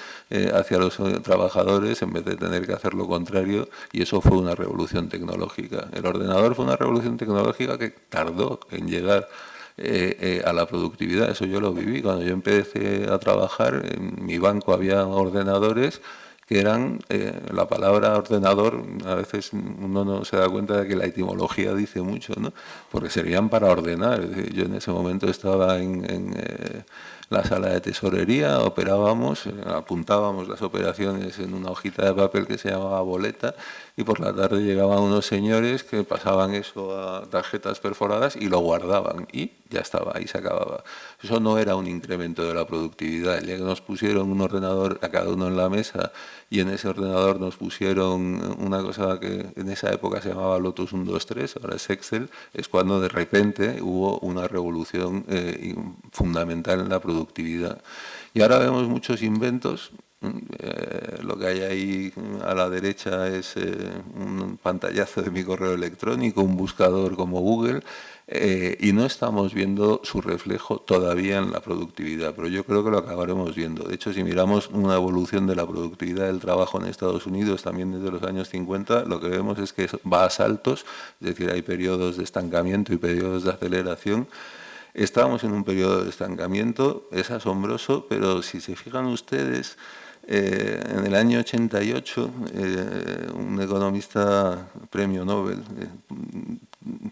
hacia los trabajadores en vez de tener que hacer lo contrario, y eso fue una revolución tecnológica. El ordenador fue una revolución tecnológica que tardó en llegar a la productividad. Eso yo lo viví. Cuando yo empecé a trabajar, en mi banco había ordenadores que eran, la palabra ordenador, a veces uno no se da cuenta de que la etimología dice mucho, ¿no? Porque servían para ordenar. Es decir, yo en ese momento estaba en la sala de tesorería, operábamos, apuntábamos las operaciones en una hojita de papel que se llamaba boleta, y por la tarde llegaban unos señores que pasaban eso a tarjetas perforadas y lo guardaban, y ya estaba, ahí se acababa. Eso no era un incremento de la productividad. El día que nos pusieron un ordenador a cada uno en la mesa, y en ese ordenador nos pusieron una cosa que en esa época se llamaba Lotus 123, ahora es Excel, es cuando de repente hubo una revolución fundamental en la productividad. Y ahora vemos muchos inventos. Lo que hay ahí a la derecha es un pantallazo de mi correo electrónico, un buscador como Google, y no estamos viendo su reflejo todavía en la productividad, pero yo creo que lo acabaremos viendo. De hecho, si miramos una evolución de la productividad del trabajo en Estados Unidos, también desde los años 50, lo que vemos es que va a saltos, es decir, hay periodos de estancamiento y periodos de aceleración. Estamos en un periodo de estancamiento, es asombroso, pero si se fijan ustedes, en el año 88, un economista premio Nobel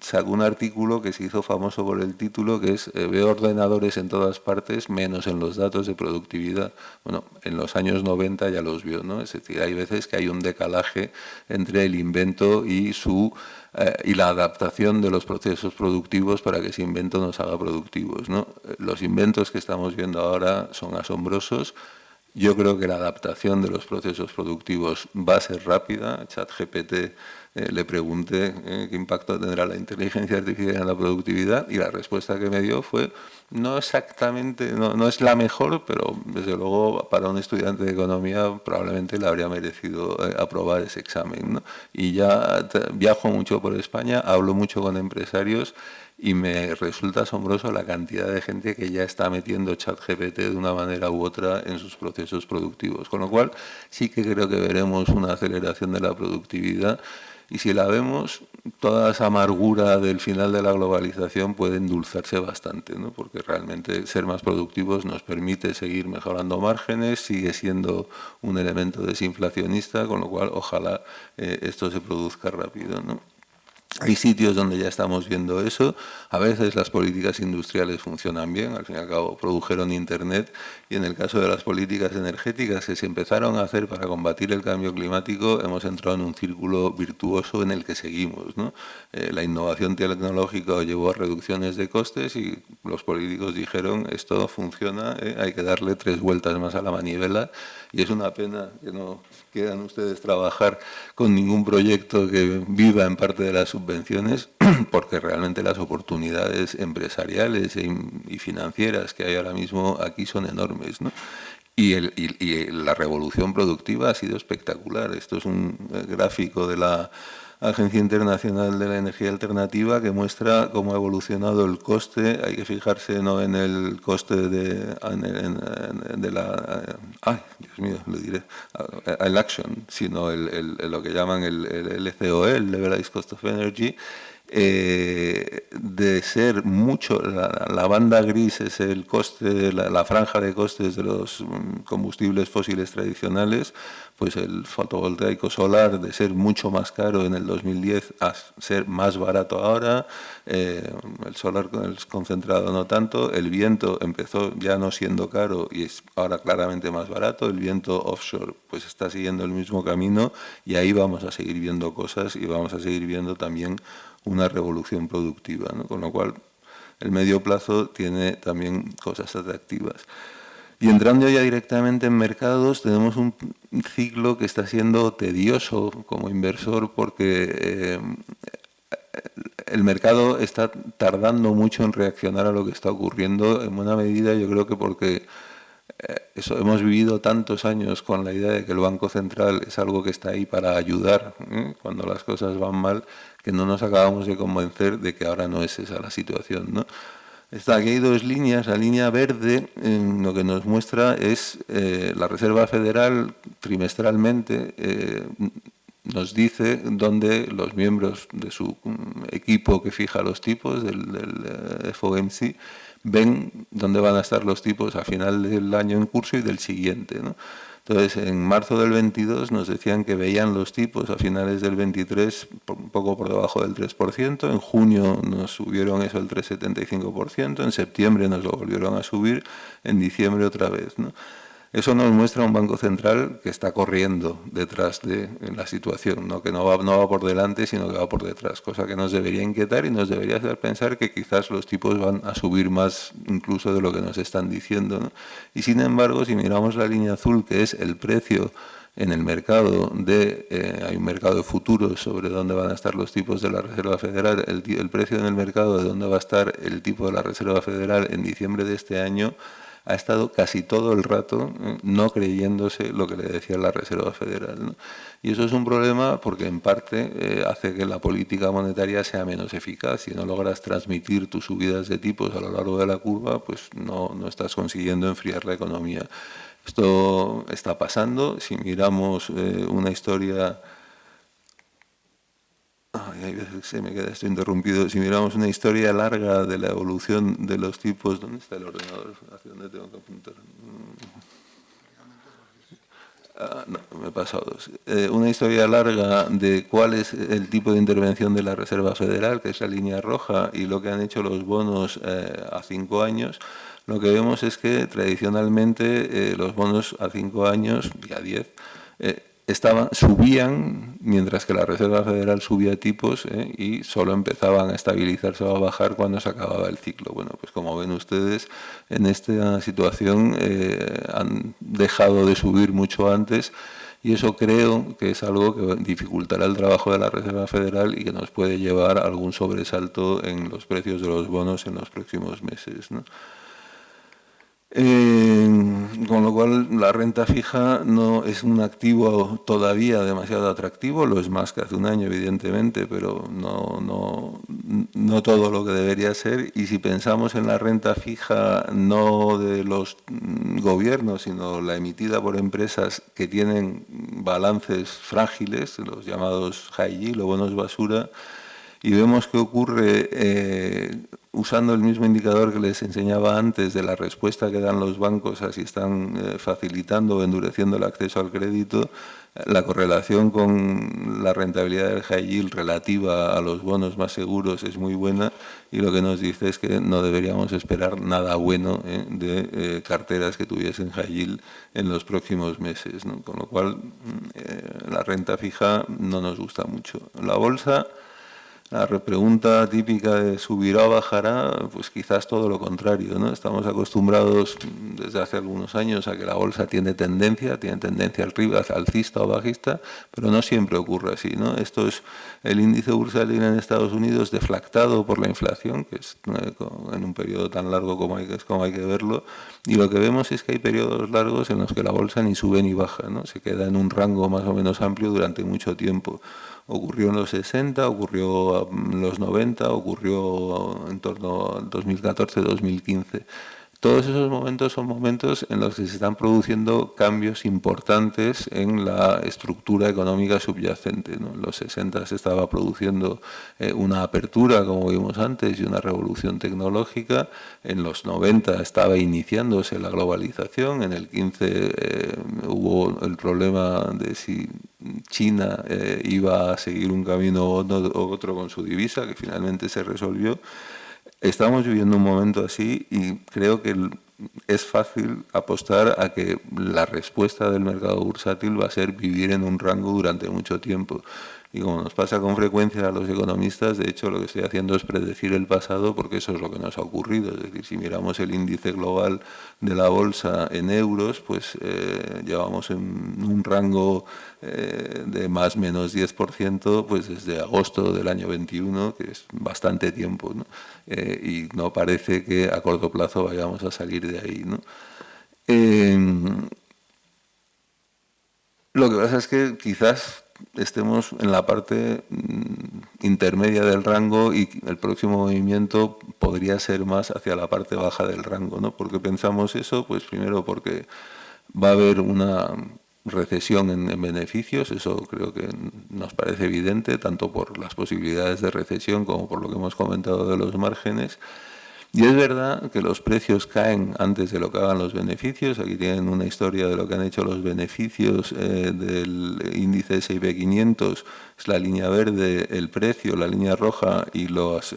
sacó un artículo que se hizo famoso por el título, que es veo ordenadores en todas partes, menos en los datos de productividad. Bueno, en los años 90 ya los vio, ¿no? Es decir, hay veces que hay un decalaje entre el invento y la adaptación de los procesos productivos para que ese invento nos haga productivos, ¿no? Los inventos que estamos viendo ahora son asombrosos. Yo creo que la adaptación de los procesos productivos va a ser rápida. ChatGPT le pregunté qué impacto tendrá la inteligencia artificial en la productividad, y la respuesta que me dio fue no exactamente, no es la mejor, pero desde luego para un estudiante de economía probablemente le habría merecido aprobar ese examen, ¿no? Y ya viajo mucho por España, hablo mucho con empresarios, y me resulta asombroso la cantidad de gente que ya está metiendo ChatGPT de una manera u otra en sus procesos productivos. Con lo cual, sí que creo que veremos una aceleración de la productividad, y si la vemos, toda esa amargura del final de la globalización puede endulzarse bastante, ¿no? Porque realmente ser más productivos nos permite seguir mejorando márgenes, sigue siendo un elemento desinflacionista, con lo cual ojalá esto se produzca rápido, ¿no? Hay sitios donde ya estamos viendo eso. A veces las políticas industriales funcionan bien, al fin y al cabo produjeron Internet, y en el caso de las políticas energéticas que se empezaron a hacer para combatir el cambio climático, hemos entrado en un círculo virtuoso en el que seguimos, ¿no? La innovación tecnológica llevó a reducciones de costes y los políticos dijeron, esto funciona, hay que darle 3 vueltas más a la manivela, y es una pena que no quieran ustedes trabajar con ningún proyecto que viva en parte de las subvenciones, porque realmente las oportunidades empresariales y financieras que hay ahora mismo aquí son enormes, ¿no? Y la revolución productiva ha sido espectacular. Esto es un gráfico de la Agencia Internacional de la Energía Alternativa que muestra cómo ha evolucionado el coste. Hay que fijarse no en el coste de la... ay, Dios mío, lo diré. El action, sino lo que llaman el LCOE, el Levelized Cost of Energy. De ser mucho, la banda gris es el coste, la franja de costes de los combustibles fósiles tradicionales, pues el fotovoltaico solar de ser mucho más caro en el 2010 a ser más barato ahora, el solar con el concentrado no tanto, el viento empezó ya no siendo caro y es ahora claramente más barato, el viento offshore pues está siguiendo el mismo camino y ahí vamos a seguir viendo cosas y vamos a seguir viendo también una revolución productiva, ¿no? Con lo cual el medio plazo tiene también cosas atractivas. Y entrando ya directamente en mercados, tenemos un ciclo que está siendo tedioso como inversor porque el mercado está tardando mucho en reaccionar a lo que está ocurriendo, en buena medida yo creo que porque eso, hemos vivido tantos años con la idea de que el Banco Central es algo que está ahí para ayudar cuando las cosas van mal, que no nos acabamos de convencer de que ahora no es esa la situación, ¿no? Aquí hay 2 líneas. La línea verde lo que nos muestra es la Reserva Federal trimestralmente nos dice dónde los miembros de su equipo que fija los tipos, del FOMC, ven dónde van a estar los tipos a final del año en curso y del siguiente, ¿no? Entonces, en marzo del 22 nos decían que veían los tipos a finales del 23 un poco por debajo del 3%, en junio nos subieron eso el 3,75%, en septiembre nos lo volvieron a subir, en diciembre otra vez, ¿no? Eso nos muestra un Banco Central que está corriendo detrás de la situación, ¿no? Que no va por delante, sino que va por detrás, cosa que nos debería inquietar y nos debería hacer pensar que quizás los tipos van a subir más incluso de lo que nos están diciendo, ¿no? Y sin embargo, si miramos la línea azul, que es el precio en el mercado hay un mercado de futuros sobre dónde van a estar los tipos de la Reserva Federal, el precio en el mercado de dónde va a estar el tipo de la Reserva Federal en diciembre de este año, ha estado casi todo el rato no creyéndose lo que le decía la Reserva Federal, ¿no? Y eso es un problema porque en parte hace que la política monetaria sea menos eficaz. Si no logras transmitir tus subidas de tipos a lo largo de la curva, pues no estás consiguiendo enfriar la economía. Esto está pasando. Si miramos una historia... Ay, hay veces que se me queda esto interrumpido. Si miramos una historia larga de la evolución de los tipos... ¿Dónde está el ordenador? ¿Hacia dónde tengo que apuntar? No, me he pasado 2. Una historia larga de cuál es el tipo de intervención de la Reserva Federal, que es la línea roja, y lo que han hecho los bonos a 5 años. Lo que vemos es que tradicionalmente los bonos a 5 años y a 10 subían, mientras que la Reserva Federal subía tipos y solo empezaban a estabilizarse o a bajar cuando se acababa el ciclo. Bueno, pues como ven ustedes, en esta situación han dejado de subir mucho antes y eso creo que es algo que dificultará el trabajo de la Reserva Federal y que nos puede llevar a algún sobresalto en los precios de los bonos en los próximos meses, ¿no? Con lo cual la renta fija no es un activo todavía demasiado atractivo, lo es más que hace un año evidentemente, pero no todo lo que debería ser. Y si pensamos en la renta fija no de los gobiernos, sino la emitida por empresas que tienen balances frágiles, los llamados high yield o bonos basura, y vemos que ocurre usando el mismo indicador que les enseñaba antes de la respuesta que dan los bancos a si están facilitando o endureciendo el acceso al crédito, la correlación con la rentabilidad del high yield relativa a los bonos más seguros es muy buena, y lo que nos dice es que no deberíamos esperar nada bueno de carteras que tuviesen high yield en los próximos meses, ¿no? Con lo cual la renta fija no nos gusta mucho. La bolsa, la pregunta típica de ¿subirá o bajará? Pues quizás todo lo contrario, ¿no? Estamos acostumbrados desde hace algunos años a que la bolsa tiene tendencia arriba, alcista o bajista, pero no siempre ocurre así, ¿no? Esto es el índice bursátil en Estados Unidos deflactado por la inflación, que es en un periodo tan largo como hay que verlo, y lo que vemos es que hay periodos largos en los que la bolsa ni sube ni baja, ¿no? Se queda en un rango más o menos amplio durante mucho tiempo. Ocurrió en los 60, ocurrió en los 90, ocurrió en torno al 2014-2015. Todos esos momentos son momentos en los que se están produciendo cambios importantes en la estructura económica subyacente, ¿no? En los 60 se estaba produciendo una apertura, como vimos antes, y una revolución tecnológica. En los 90 estaba iniciándose la globalización. En el 15 hubo el problema de si China iba a seguir un camino o otro con su divisa, que finalmente se resolvió. Estamos viviendo un momento así y creo que es fácil apostar a que la respuesta del mercado bursátil va a ser vivir en un rango durante mucho tiempo. Y como nos pasa con frecuencia a los economistas, de hecho lo que estoy haciendo es predecir el pasado, porque eso es lo que nos ha ocurrido. Es decir, si miramos el índice global de la bolsa en euros, pues llevamos en un rango de más o menos 10%, pues desde agosto del año 21, que es bastante tiempo, ¿no? Y no parece que a corto plazo vayamos a salir de ahí, ¿no? Lo que pasa es que quizás estemos en la parte intermedia del rango y el próximo movimiento podría ser más hacia la parte baja del rango, ¿no? ¿Por qué pensamos eso? Pues primero porque va a haber una recesión en beneficios, eso creo que nos parece evidente, tanto por las posibilidades de recesión como por lo que hemos comentado de los márgenes. Y es verdad que los precios caen antes de lo que hagan los beneficios. Aquí tienen una historia de lo que han hecho los beneficios del índice S&P 500. Es la línea verde, el precio, la línea roja y las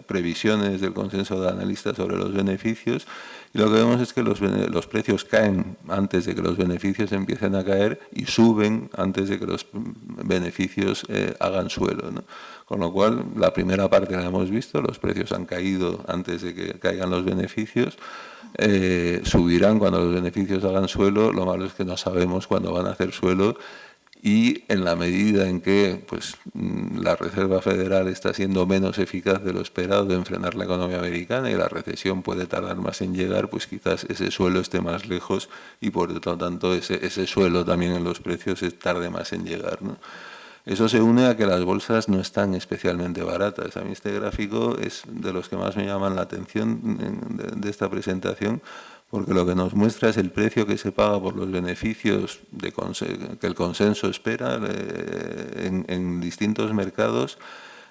previsiones del consenso de analistas sobre los beneficios. Y lo que vemos es que los precios caen antes de que los beneficios empiecen a caer y suben antes de que los beneficios hagan suelo, ¿no? Con lo cual, la primera parte la hemos visto, los precios han caído antes de que caigan los beneficios, subirán cuando los beneficios hagan suelo, lo malo es que no sabemos cuándo van a hacer suelo, y en la medida en que pues, la Reserva Federal está siendo menos eficaz de lo esperado en frenar la economía americana y la recesión puede tardar más en llegar, pues quizás ese suelo esté más lejos y por lo tanto ese suelo también en los precios tarde más en llegar, ¿no? Eso se une a que las bolsas no están especialmente baratas. A mí este gráfico es de los que más me llaman la atención de esta presentación, porque lo que nos muestra es el precio que se paga por los beneficios que el consenso espera en distintos mercados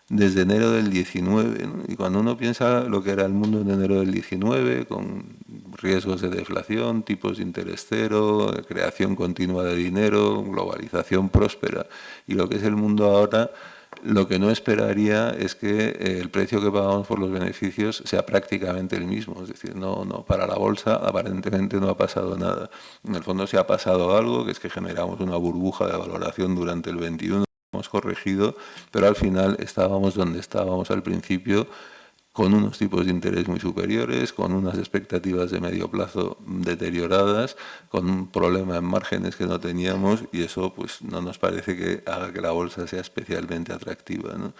desde enero del 19, ¿no? Y cuando uno piensa lo que era el mundo en enero del 19, con riesgos de deflación, tipos de interés cero, creación continua de dinero, globalización próspera, y lo que es el mundo ahora, lo que no esperaría es que el precio que pagamos por los beneficios sea prácticamente el mismo. Es decir, no para la bolsa aparentemente no ha pasado nada. En el fondo sí ha pasado algo, que es que generamos una burbuja de valoración durante el 21, hemos corregido, pero al final estábamos donde estábamos al principio, con unos tipos de interés muy superiores, con unas expectativas de medio plazo deterioradas, con un problema en márgenes que no teníamos, y eso pues no nos parece que haga que la bolsa sea especialmente atractiva, ¿no?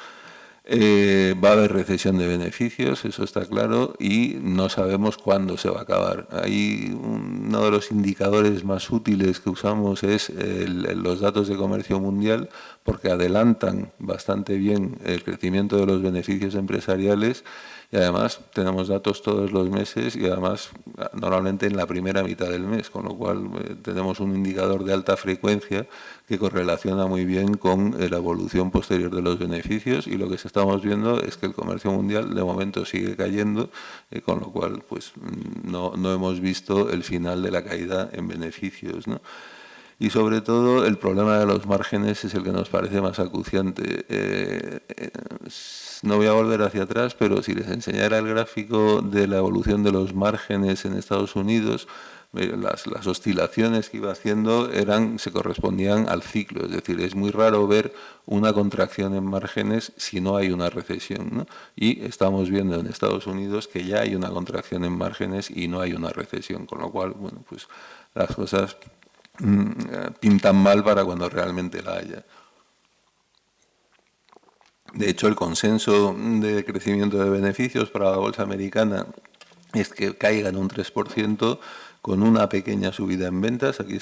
Va a haber recesión de beneficios, eso está claro, y no sabemos cuándo se va a acabar. Ahí uno de los indicadores más útiles que usamos es los datos de comercio mundial, porque adelantan bastante bien el crecimiento de los beneficios empresariales, y además tenemos datos todos los meses y además normalmente en la primera mitad del mes, con lo cual tenemos un indicador de alta frecuencia que correlaciona muy bien con la evolución posterior de los beneficios, y lo que se está estamos viendo es que el comercio mundial de momento sigue cayendo, con lo cual pues no hemos visto el final de la caída en beneficios, ¿no? Y sobre todo el problema de los márgenes es el que nos parece más acuciante. No voy a volver hacia atrás, pero si les enseñara el gráfico de la evolución de los márgenes en Estados Unidos, las oscilaciones que iba haciendo se correspondían al ciclo. Es decir, es muy raro ver una contracción en márgenes si no hay una recesión, ¿no? Y estamos viendo en Estados Unidos que ya hay una contracción en márgenes y no hay una recesión, con lo cual, bueno, pues las cosas pintan mal para cuando realmente la haya. De hecho, el consenso de crecimiento de beneficios para la bolsa americana es que caiga en un 3% con una pequeña subida en ventas. Aquí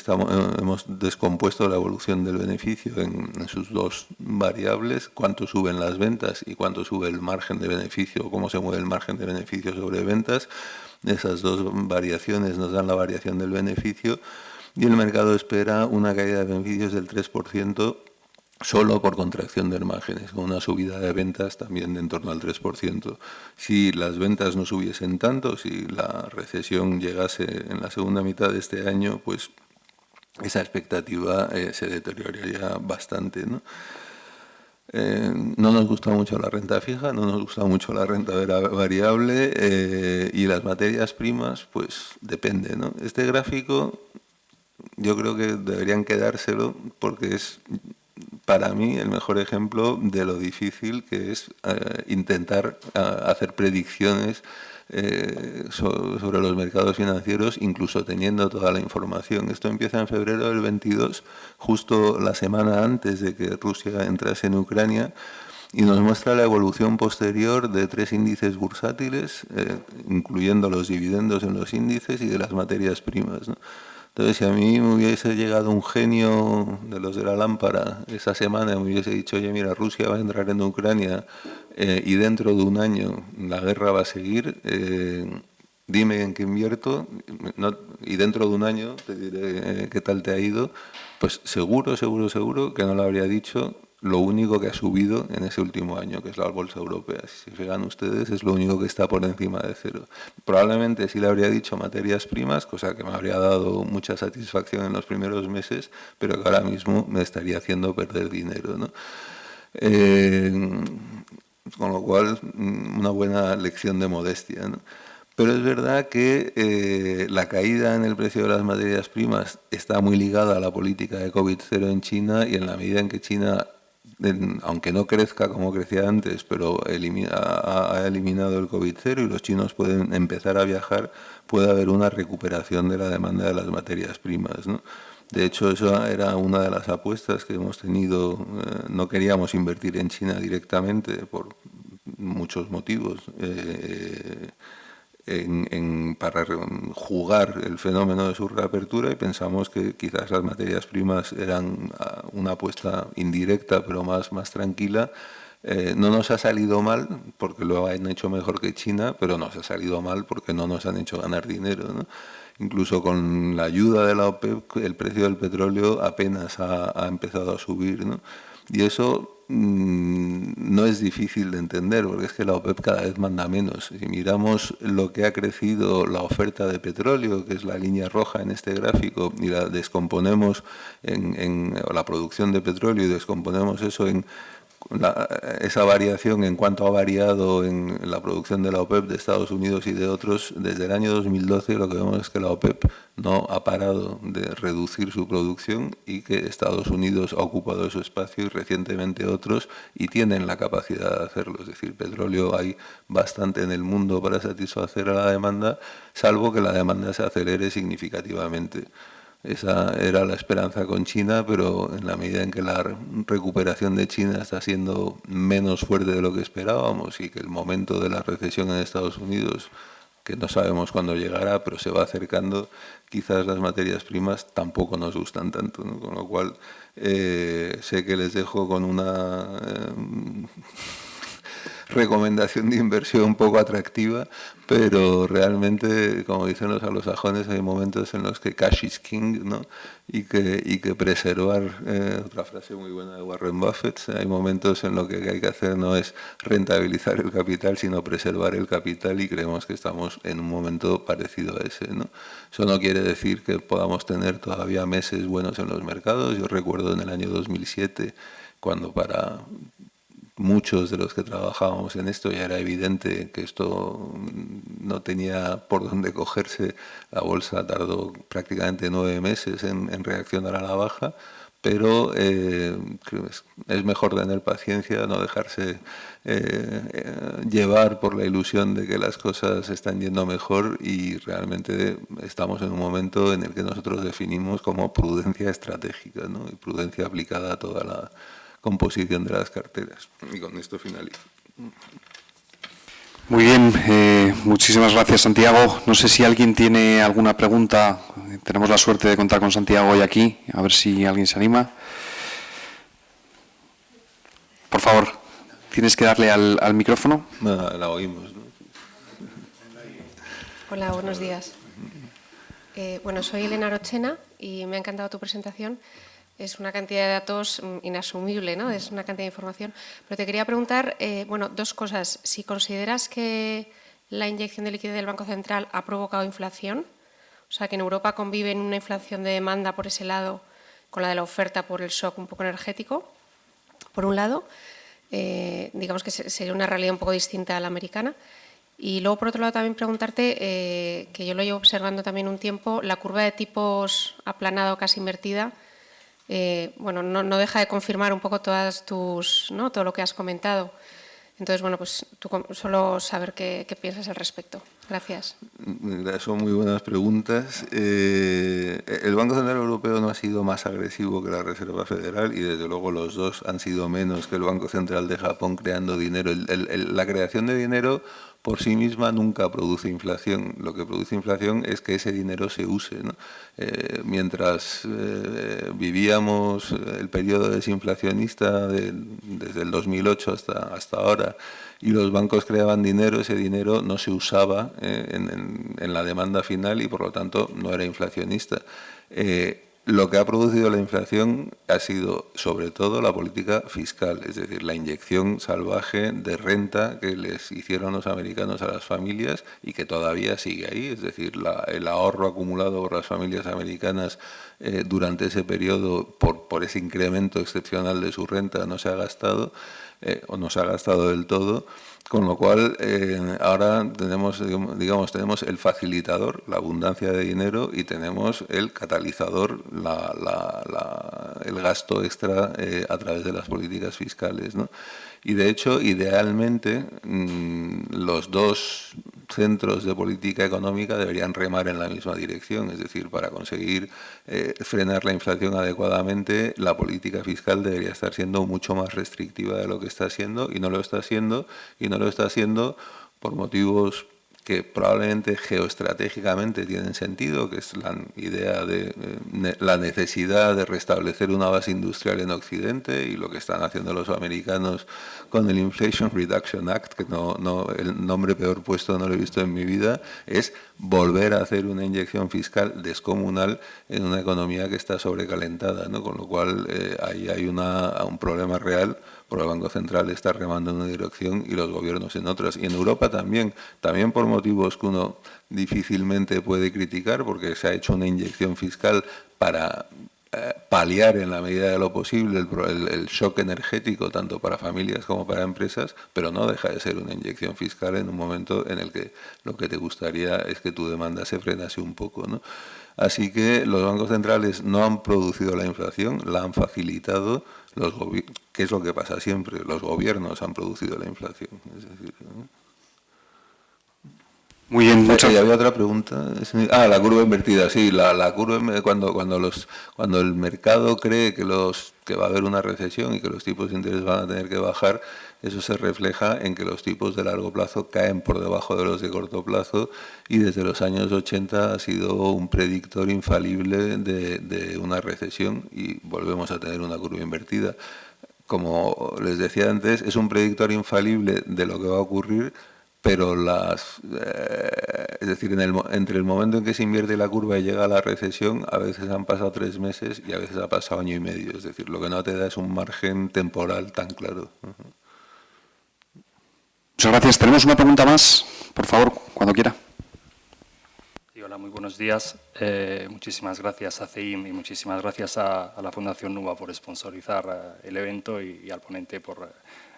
hemos descompuesto la evolución del beneficio en sus dos variables, cuánto suben las ventas y cuánto sube el margen de beneficio, cómo se mueve el margen de beneficio sobre ventas. Esas dos variaciones nos dan la variación del beneficio. Y el mercado espera una caída de beneficios del 3% solo por contracción de márgenes, con una subida de ventas también de en torno al 3%. Si las ventas no subiesen tanto, si la recesión llegase en la segunda mitad de este año, pues esa expectativa se deterioraría bastante, ¿no? No nos gusta mucho la renta fija, no nos gusta mucho la renta variable y las materias primas, pues depende, ¿no? Este gráfico yo creo que deberían quedárselo porque es para mí el mejor ejemplo de lo difícil que es intentar hacer predicciones sobre los mercados financieros, incluso teniendo toda la información. Esto empieza en febrero del 22, justo la semana antes de que Rusia entrase en Ucrania, y nos muestra la evolución posterior de 3 índices bursátiles, incluyendo los dividendos en los índices y de las materias primas, ¿no? Entonces, si a mí me hubiese llegado un genio de los de la lámpara esa semana, me hubiese dicho, oye, mira, Rusia va a entrar en Ucrania y dentro de un año la guerra va a seguir, dime en qué invierto y dentro de un año te diré qué tal te ha ido, pues seguro que no lo habría dicho. Lo único que ha subido en ese último año, que es la bolsa europea. Si se fijan ustedes, es lo único que está por encima de cero. Probablemente sí le habría dicho materias primas, cosa que me habría dado mucha satisfacción en los primeros meses, pero que ahora mismo me estaría haciendo perder dinero, ¿no? Con lo cual, una buena lección de modestia, ¿no? Pero es verdad que la caída en el precio de las materias primas está muy ligada a la política de COVID-0 en China, y en la medida en que China, aunque no crezca como crecía antes, pero ha eliminado el COVID-0 y los chinos pueden empezar a viajar, puede haber una recuperación de la demanda de las materias primas, ¿no? De hecho, eso era una de las apuestas que hemos tenido. No queríamos invertir en China directamente por muchos motivos, para jugar el fenómeno de su reapertura, y pensamos que quizás las materias primas eran una apuesta indirecta pero más tranquila. No nos ha salido mal porque lo han hecho mejor que China, pero nos ha salido mal porque no nos han hecho ganar dinero, ¿no? Incluso con la ayuda de la OPEP, el precio del petróleo apenas ha empezado a subir, ¿no? Y eso no es difícil de entender, porque es que la OPEP cada vez manda menos. Si miramos lo que ha crecido la oferta de petróleo, que es la línea roja en este gráfico, y la descomponemos en la producción de petróleo y descomponemos eso en esa variación en cuanto ha variado en la producción de la OPEP de Estados Unidos y de otros, desde el año 2012 lo que vemos es que la OPEP no ha parado de reducir su producción y que Estados Unidos ha ocupado su espacio y recientemente otros, y tienen la capacidad de hacerlo. Es decir, petróleo hay bastante en el mundo para satisfacer a la demanda, salvo que la demanda se acelere significativamente. Esa era la esperanza con China, pero en la medida en que la recuperación de China está siendo menos fuerte de lo que esperábamos y que el momento de la recesión en Estados Unidos, que no sabemos cuándo llegará, pero se va acercando, quizás las materias primas tampoco nos gustan tanto, ¿no? Con lo cual, sé que les dejo con una recomendación de inversión poco atractiva, pero realmente, como dicen los anglosajones, hay momentos en los que cash is king, ¿no? Y que preservar, otra frase muy buena de Warren Buffett, hay momentos en los que hay que hacer no es rentabilizar el capital, sino preservar el capital, y creemos que estamos en un momento parecido a ese, ¿no? Eso no quiere decir que podamos tener todavía meses buenos en los mercados. Yo recuerdo en el año 2007, cuando para muchos de los que trabajábamos en esto ya era evidente que esto no tenía por dónde cogerse, la bolsa tardó prácticamente 9 meses en reaccionar a la baja, pero creo que es mejor tener paciencia, no dejarse llevar por la ilusión de que las cosas están yendo mejor, y realmente estamos en un momento en el que nosotros definimos como prudencia estratégica, ¿no? Y prudencia aplicada a toda la composición de las carteras. Y con esto finalizo. Muy bien, muchísimas gracias, Santiago. No sé si alguien tiene alguna pregunta. Tenemos la suerte de contar con Santiago hoy aquí. A ver si alguien se anima. Por favor, tienes que darle al micrófono. La oímos, ¿no? Hola, buenos días. Bueno, soy Elena Rochena y me ha encantado tu presentación. Es una cantidad de datos inasumible, ¿no? Es una cantidad de información. Pero te quería preguntar, bueno, dos cosas. Si consideras que la inyección de liquidez del Banco Central ha provocado inflación, o sea, que en Europa conviven una inflación de demanda por ese lado con la de la oferta por el shock un poco energético, por un lado, digamos que sería una realidad un poco distinta a la americana. Y luego, por otro lado, también preguntarte, que yo lo llevo observando también un tiempo, la curva de tipos aplanada o casi invertida, bueno, no deja de confirmar un poco todas tus, ¿no? Todo lo que has comentado. Entonces, bueno, pues tú solo saber qué piensas al respecto. Gracias. Son muy buenas preguntas. El Banco Central Europeo no ha sido más agresivo que la Reserva Federal, y desde luego los dos han sido menos que el Banco Central de Japón creando dinero. La creación de dinero por sí misma nunca produce inflación. Lo que produce inflación es que ese dinero se use, ¿no? Mientras vivíamos el periodo desinflacionista desde el 2008 hasta ahora, y los bancos creaban dinero, ese dinero no se usaba en la demanda final, y por lo tanto no era inflacionista. Lo que ha producido la inflación ha sido sobre todo la política fiscal, es decir, la inyección salvaje de renta que les hicieron los americanos a las familias y que todavía sigue ahí, es decir, el ahorro acumulado por las familias americanas durante ese periodo por ese incremento excepcional de su renta no se ha gastado, o no se ha gastado del todo. Con lo cual, ahora tenemos el facilitador, la abundancia de dinero, y tenemos el catalizador, el gasto extra a través de las políticas fiscales, ¿no? Y de hecho, idealmente, los dos centros de política económica deberían remar en la misma dirección, es decir, para conseguir frenar la inflación adecuadamente, la política fiscal debería estar siendo mucho más restrictiva de lo que está siendo, y no lo está haciendo, por motivos que probablemente geoestratégicamente tienen sentido, que es la idea de la necesidad de restablecer una base industrial en Occidente, y lo que están haciendo los americanos con el Inflation Reduction Act, que el nombre peor puesto no lo he visto en mi vida, es volver a hacer una inyección fiscal descomunal en una economía que está sobrecalentada, ¿no? Con lo cual ahí hay un problema real, porque el Banco Central está remando en una dirección y los gobiernos en otras. Y en Europa también por motivos que uno difícilmente puede criticar, porque se ha hecho una inyección fiscal para paliar en la medida de lo posible el shock energético, tanto para familias como para empresas, pero no deja de ser una inyección fiscal en un momento en el que lo que te gustaría es que tu demanda se frenase un poco, ¿no? Así que los bancos centrales no han producido la inflación, la han facilitado. ¿Qué es lo que pasa siempre? Los gobiernos han producido la inflación. Es decir, ¿no? Muy bien, Y había otra pregunta. La curva invertida. Sí, la curva, cuando el mercado cree que va a haber una recesión y que los tipos de interés van a tener que bajar, eso se refleja en que los tipos de largo plazo caen por debajo de los de corto plazo, y desde los años 80 ha sido un predictor infalible de una recesión, y volvemos a tener una curva invertida. como les decía antes, es un predictor infalible de lo que va a ocurrir, pero es decir, entre el momento en que se invierte la curva y llega a la recesión, a veces han pasado 3 meses y a veces ha pasado año y medio. Es decir, lo que no te da es un margen temporal tan claro. Muchas gracias. Tenemos una pregunta más, por favor, cuando quiera. Sí, hola, muy buenos días. Muchísimas gracias a CEIM y muchísimas gracias a la Fundación NUVA por sponsorizar el evento y al ponente por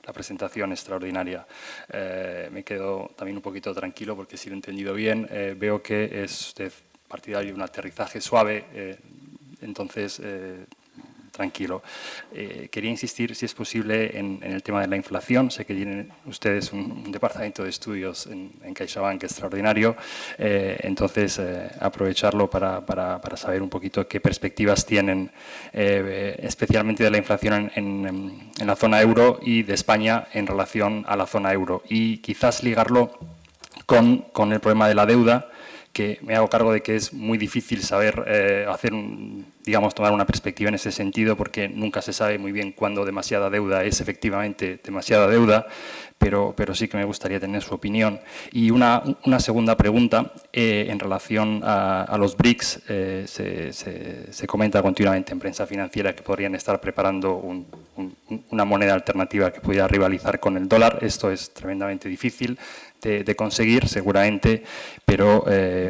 la presentación extraordinaria. Me quedo también un poquito tranquilo porque si lo he entendido bien, veo que es usted partidario de un aterrizaje suave, entonces tranquilo. Quería insistir, si es posible, en el tema de la inflación. Sé que tienen ustedes un departamento de estudios en CaixaBank extraordinario, entonces aprovecharlo para saber un poquito qué perspectivas tienen, especialmente de la inflación en la zona euro y de España en relación a la zona euro. Y quizás ligarlo con el problema de la deuda, que me hago cargo de que es muy difícil saber tomar una perspectiva en ese sentido, porque nunca se sabe muy bien cuándo demasiada deuda es efectivamente demasiada deuda, pero sí que me gustaría tener su opinión. Y una segunda pregunta, en relación a los BRICS, se comenta continuamente en prensa financiera que podrían estar preparando una moneda alternativa que pudiera rivalizar con el dólar. Esto es tremendamente difícil de conseguir, seguramente, pero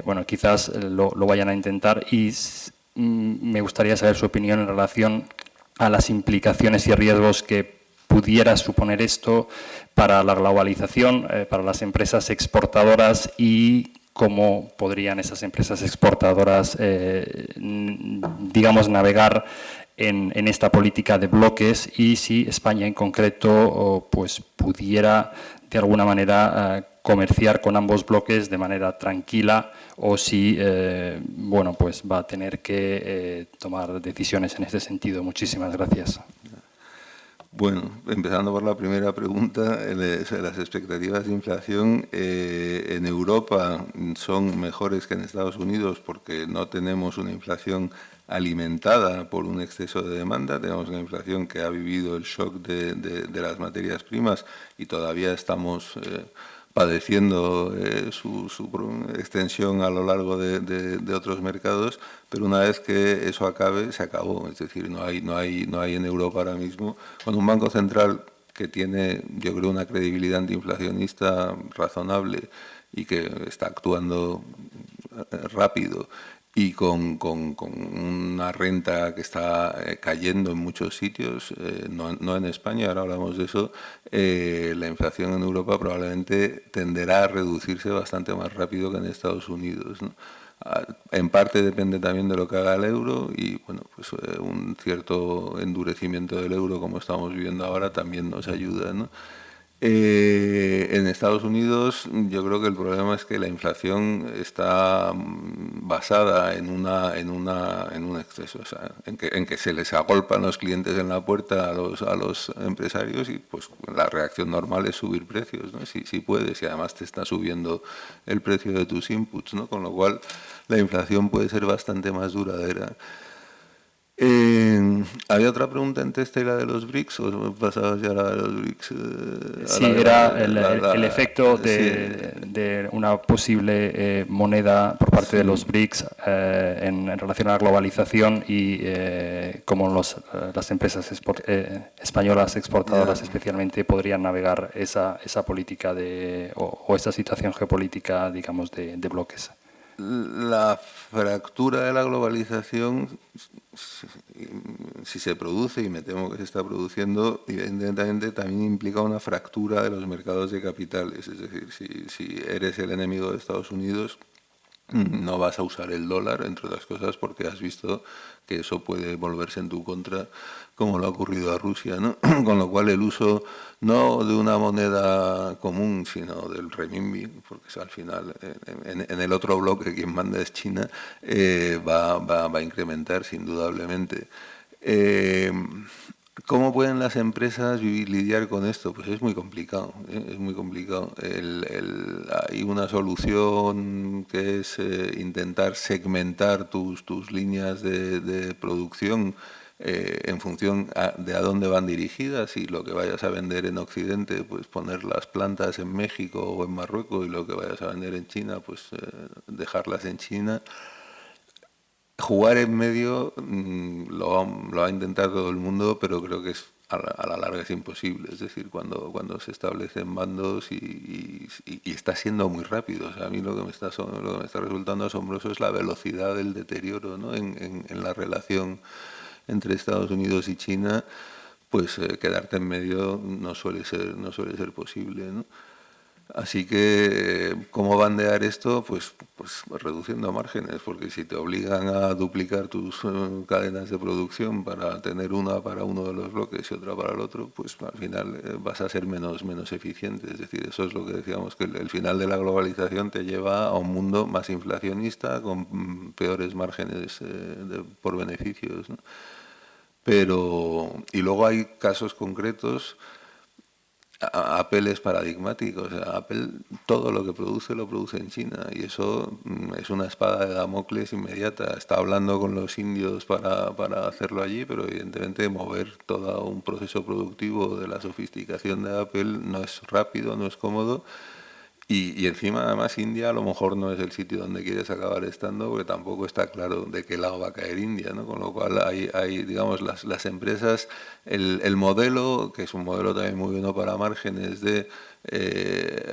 bueno, quizás lo vayan a intentar, y me gustaría saber su opinión en relación a las implicaciones y riesgos que pudiera suponer esto para la globalización, para las empresas exportadoras, y cómo podrían esas empresas exportadoras, navegar en esta política de bloques, y si España en concreto pues pudiera de alguna manera comerciar con ambos bloques de manera tranquila, o si pues va a tener que tomar decisiones en ese sentido. Muchísimas gracias. Bueno, empezando por la primera pregunta, las expectativas de inflación en Europa son mejores que en Estados Unidos porque no tenemos una inflación alimentada por un exceso de demanda, tenemos una inflación que ha vivido el shock de las materias primas y todavía estamos padeciendo su extensión a lo largo de otros mercados, pero una vez que eso acabe, se acabó. Es decir, no hay en Europa ahora mismo, con un banco central que tiene, yo creo, una credibilidad antiinflacionista razonable y que está actuando rápido, y con una renta que está cayendo en muchos sitios, no en España, ahora hablamos de eso, la inflación en Europa probablemente tenderá a reducirse bastante más rápido que en Estados Unidos, ¿no? En parte depende también de lo que haga el euro, y bueno, pues un cierto endurecimiento del euro como estamos viviendo ahora también nos ayuda, ¿no? En Estados Unidos yo creo que el problema es que la inflación está basada en un exceso, o sea, en que se les agolpan los clientes en la puerta a los empresarios, y pues la reacción normal es subir precios, ¿no? Si puedes, y además te está subiendo el precio de tus inputs, ¿no? Con lo cual la inflación puede ser bastante más duradera. ¿Había otra pregunta antes de la de los BRICS o pasabas ya a la de los BRICS? Sí, era el efecto de una posible moneda por parte de los BRICS en relación a la globalización, y cómo las empresas españolas exportadoras especialmente podrían navegar esa política o esa situación geopolítica, digamos, de bloques. La fractura de la globalización, si se produce, y me temo que se está produciendo, evidentemente también implica una fractura de los mercados de capitales. Es decir, si eres el enemigo de Estados Unidos, no vas a usar el dólar, entre otras cosas, porque has visto que eso puede volverse en tu contra, como le ha ocurrido a Rusia, ¿no? Con lo cual el uso no de una moneda común, sino del renminbi, porque al final en el otro bloque quien manda es China, va a incrementarse indudablemente. ¿Cómo pueden las empresas lidiar con esto? Pues es muy complicado, es muy complicado. Hay una solución que es intentar segmentar tus líneas de producción en función de a dónde van dirigidas, y lo que vayas a vender en Occidente, pues poner las plantas en México o en Marruecos, y lo que vayas a vender en China, pues dejarlas en China. Jugar en medio lo va a intentar todo el mundo, pero creo que a la larga es imposible. Es decir, cuando se establecen bandos y está siendo muy rápido. O sea, a mí lo que me está resultando asombroso es la velocidad del deterioro, ¿no? en la relación entre Estados Unidos y China. Pues quedarte en medio no suele ser posible, ¿no? Así que, ¿cómo bandear esto? Pues reduciendo márgenes, porque si te obligan a duplicar tus cadenas de producción para tener una para uno de los bloques y otra para el otro, pues al final vas a ser menos eficiente. Es decir, eso es lo que decíamos, que el final de la globalización te lleva a un mundo más inflacionista, con peores márgenes por beneficios, ¿no? Y luego hay casos concretos. Apple es paradigmático. O sea, Apple todo lo que produce lo produce en China, y eso es una espada de Damocles inmediata. Está hablando con los indios para hacerlo allí, pero evidentemente mover todo un proceso productivo de la sofisticación de Apple no es rápido, no es cómodo. Y encima, además, India a lo mejor no es el sitio donde quieres acabar estando, porque tampoco está claro de qué lado va a caer India, ¿no? Con lo cual hay digamos, las empresas, el modelo, que es un modelo también muy bueno para márgenes, de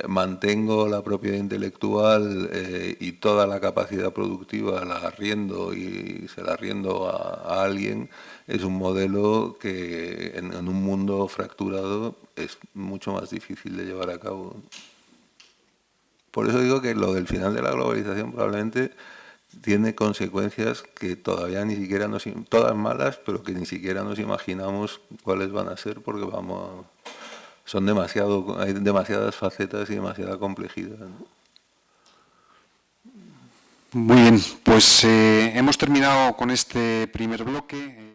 mantengo la propiedad intelectual y toda la capacidad productiva la arriendo y se la arriendo a alguien, es un modelo que en un mundo fracturado es mucho más difícil de llevar a cabo. Por eso digo que lo del final de la globalización probablemente tiene consecuencias que todavía ni siquiera todas malas, pero que ni siquiera nos imaginamos cuáles van a ser, porque hay demasiadas facetas y demasiada complejidad, ¿no? Muy bien, pues hemos terminado con este primer bloque.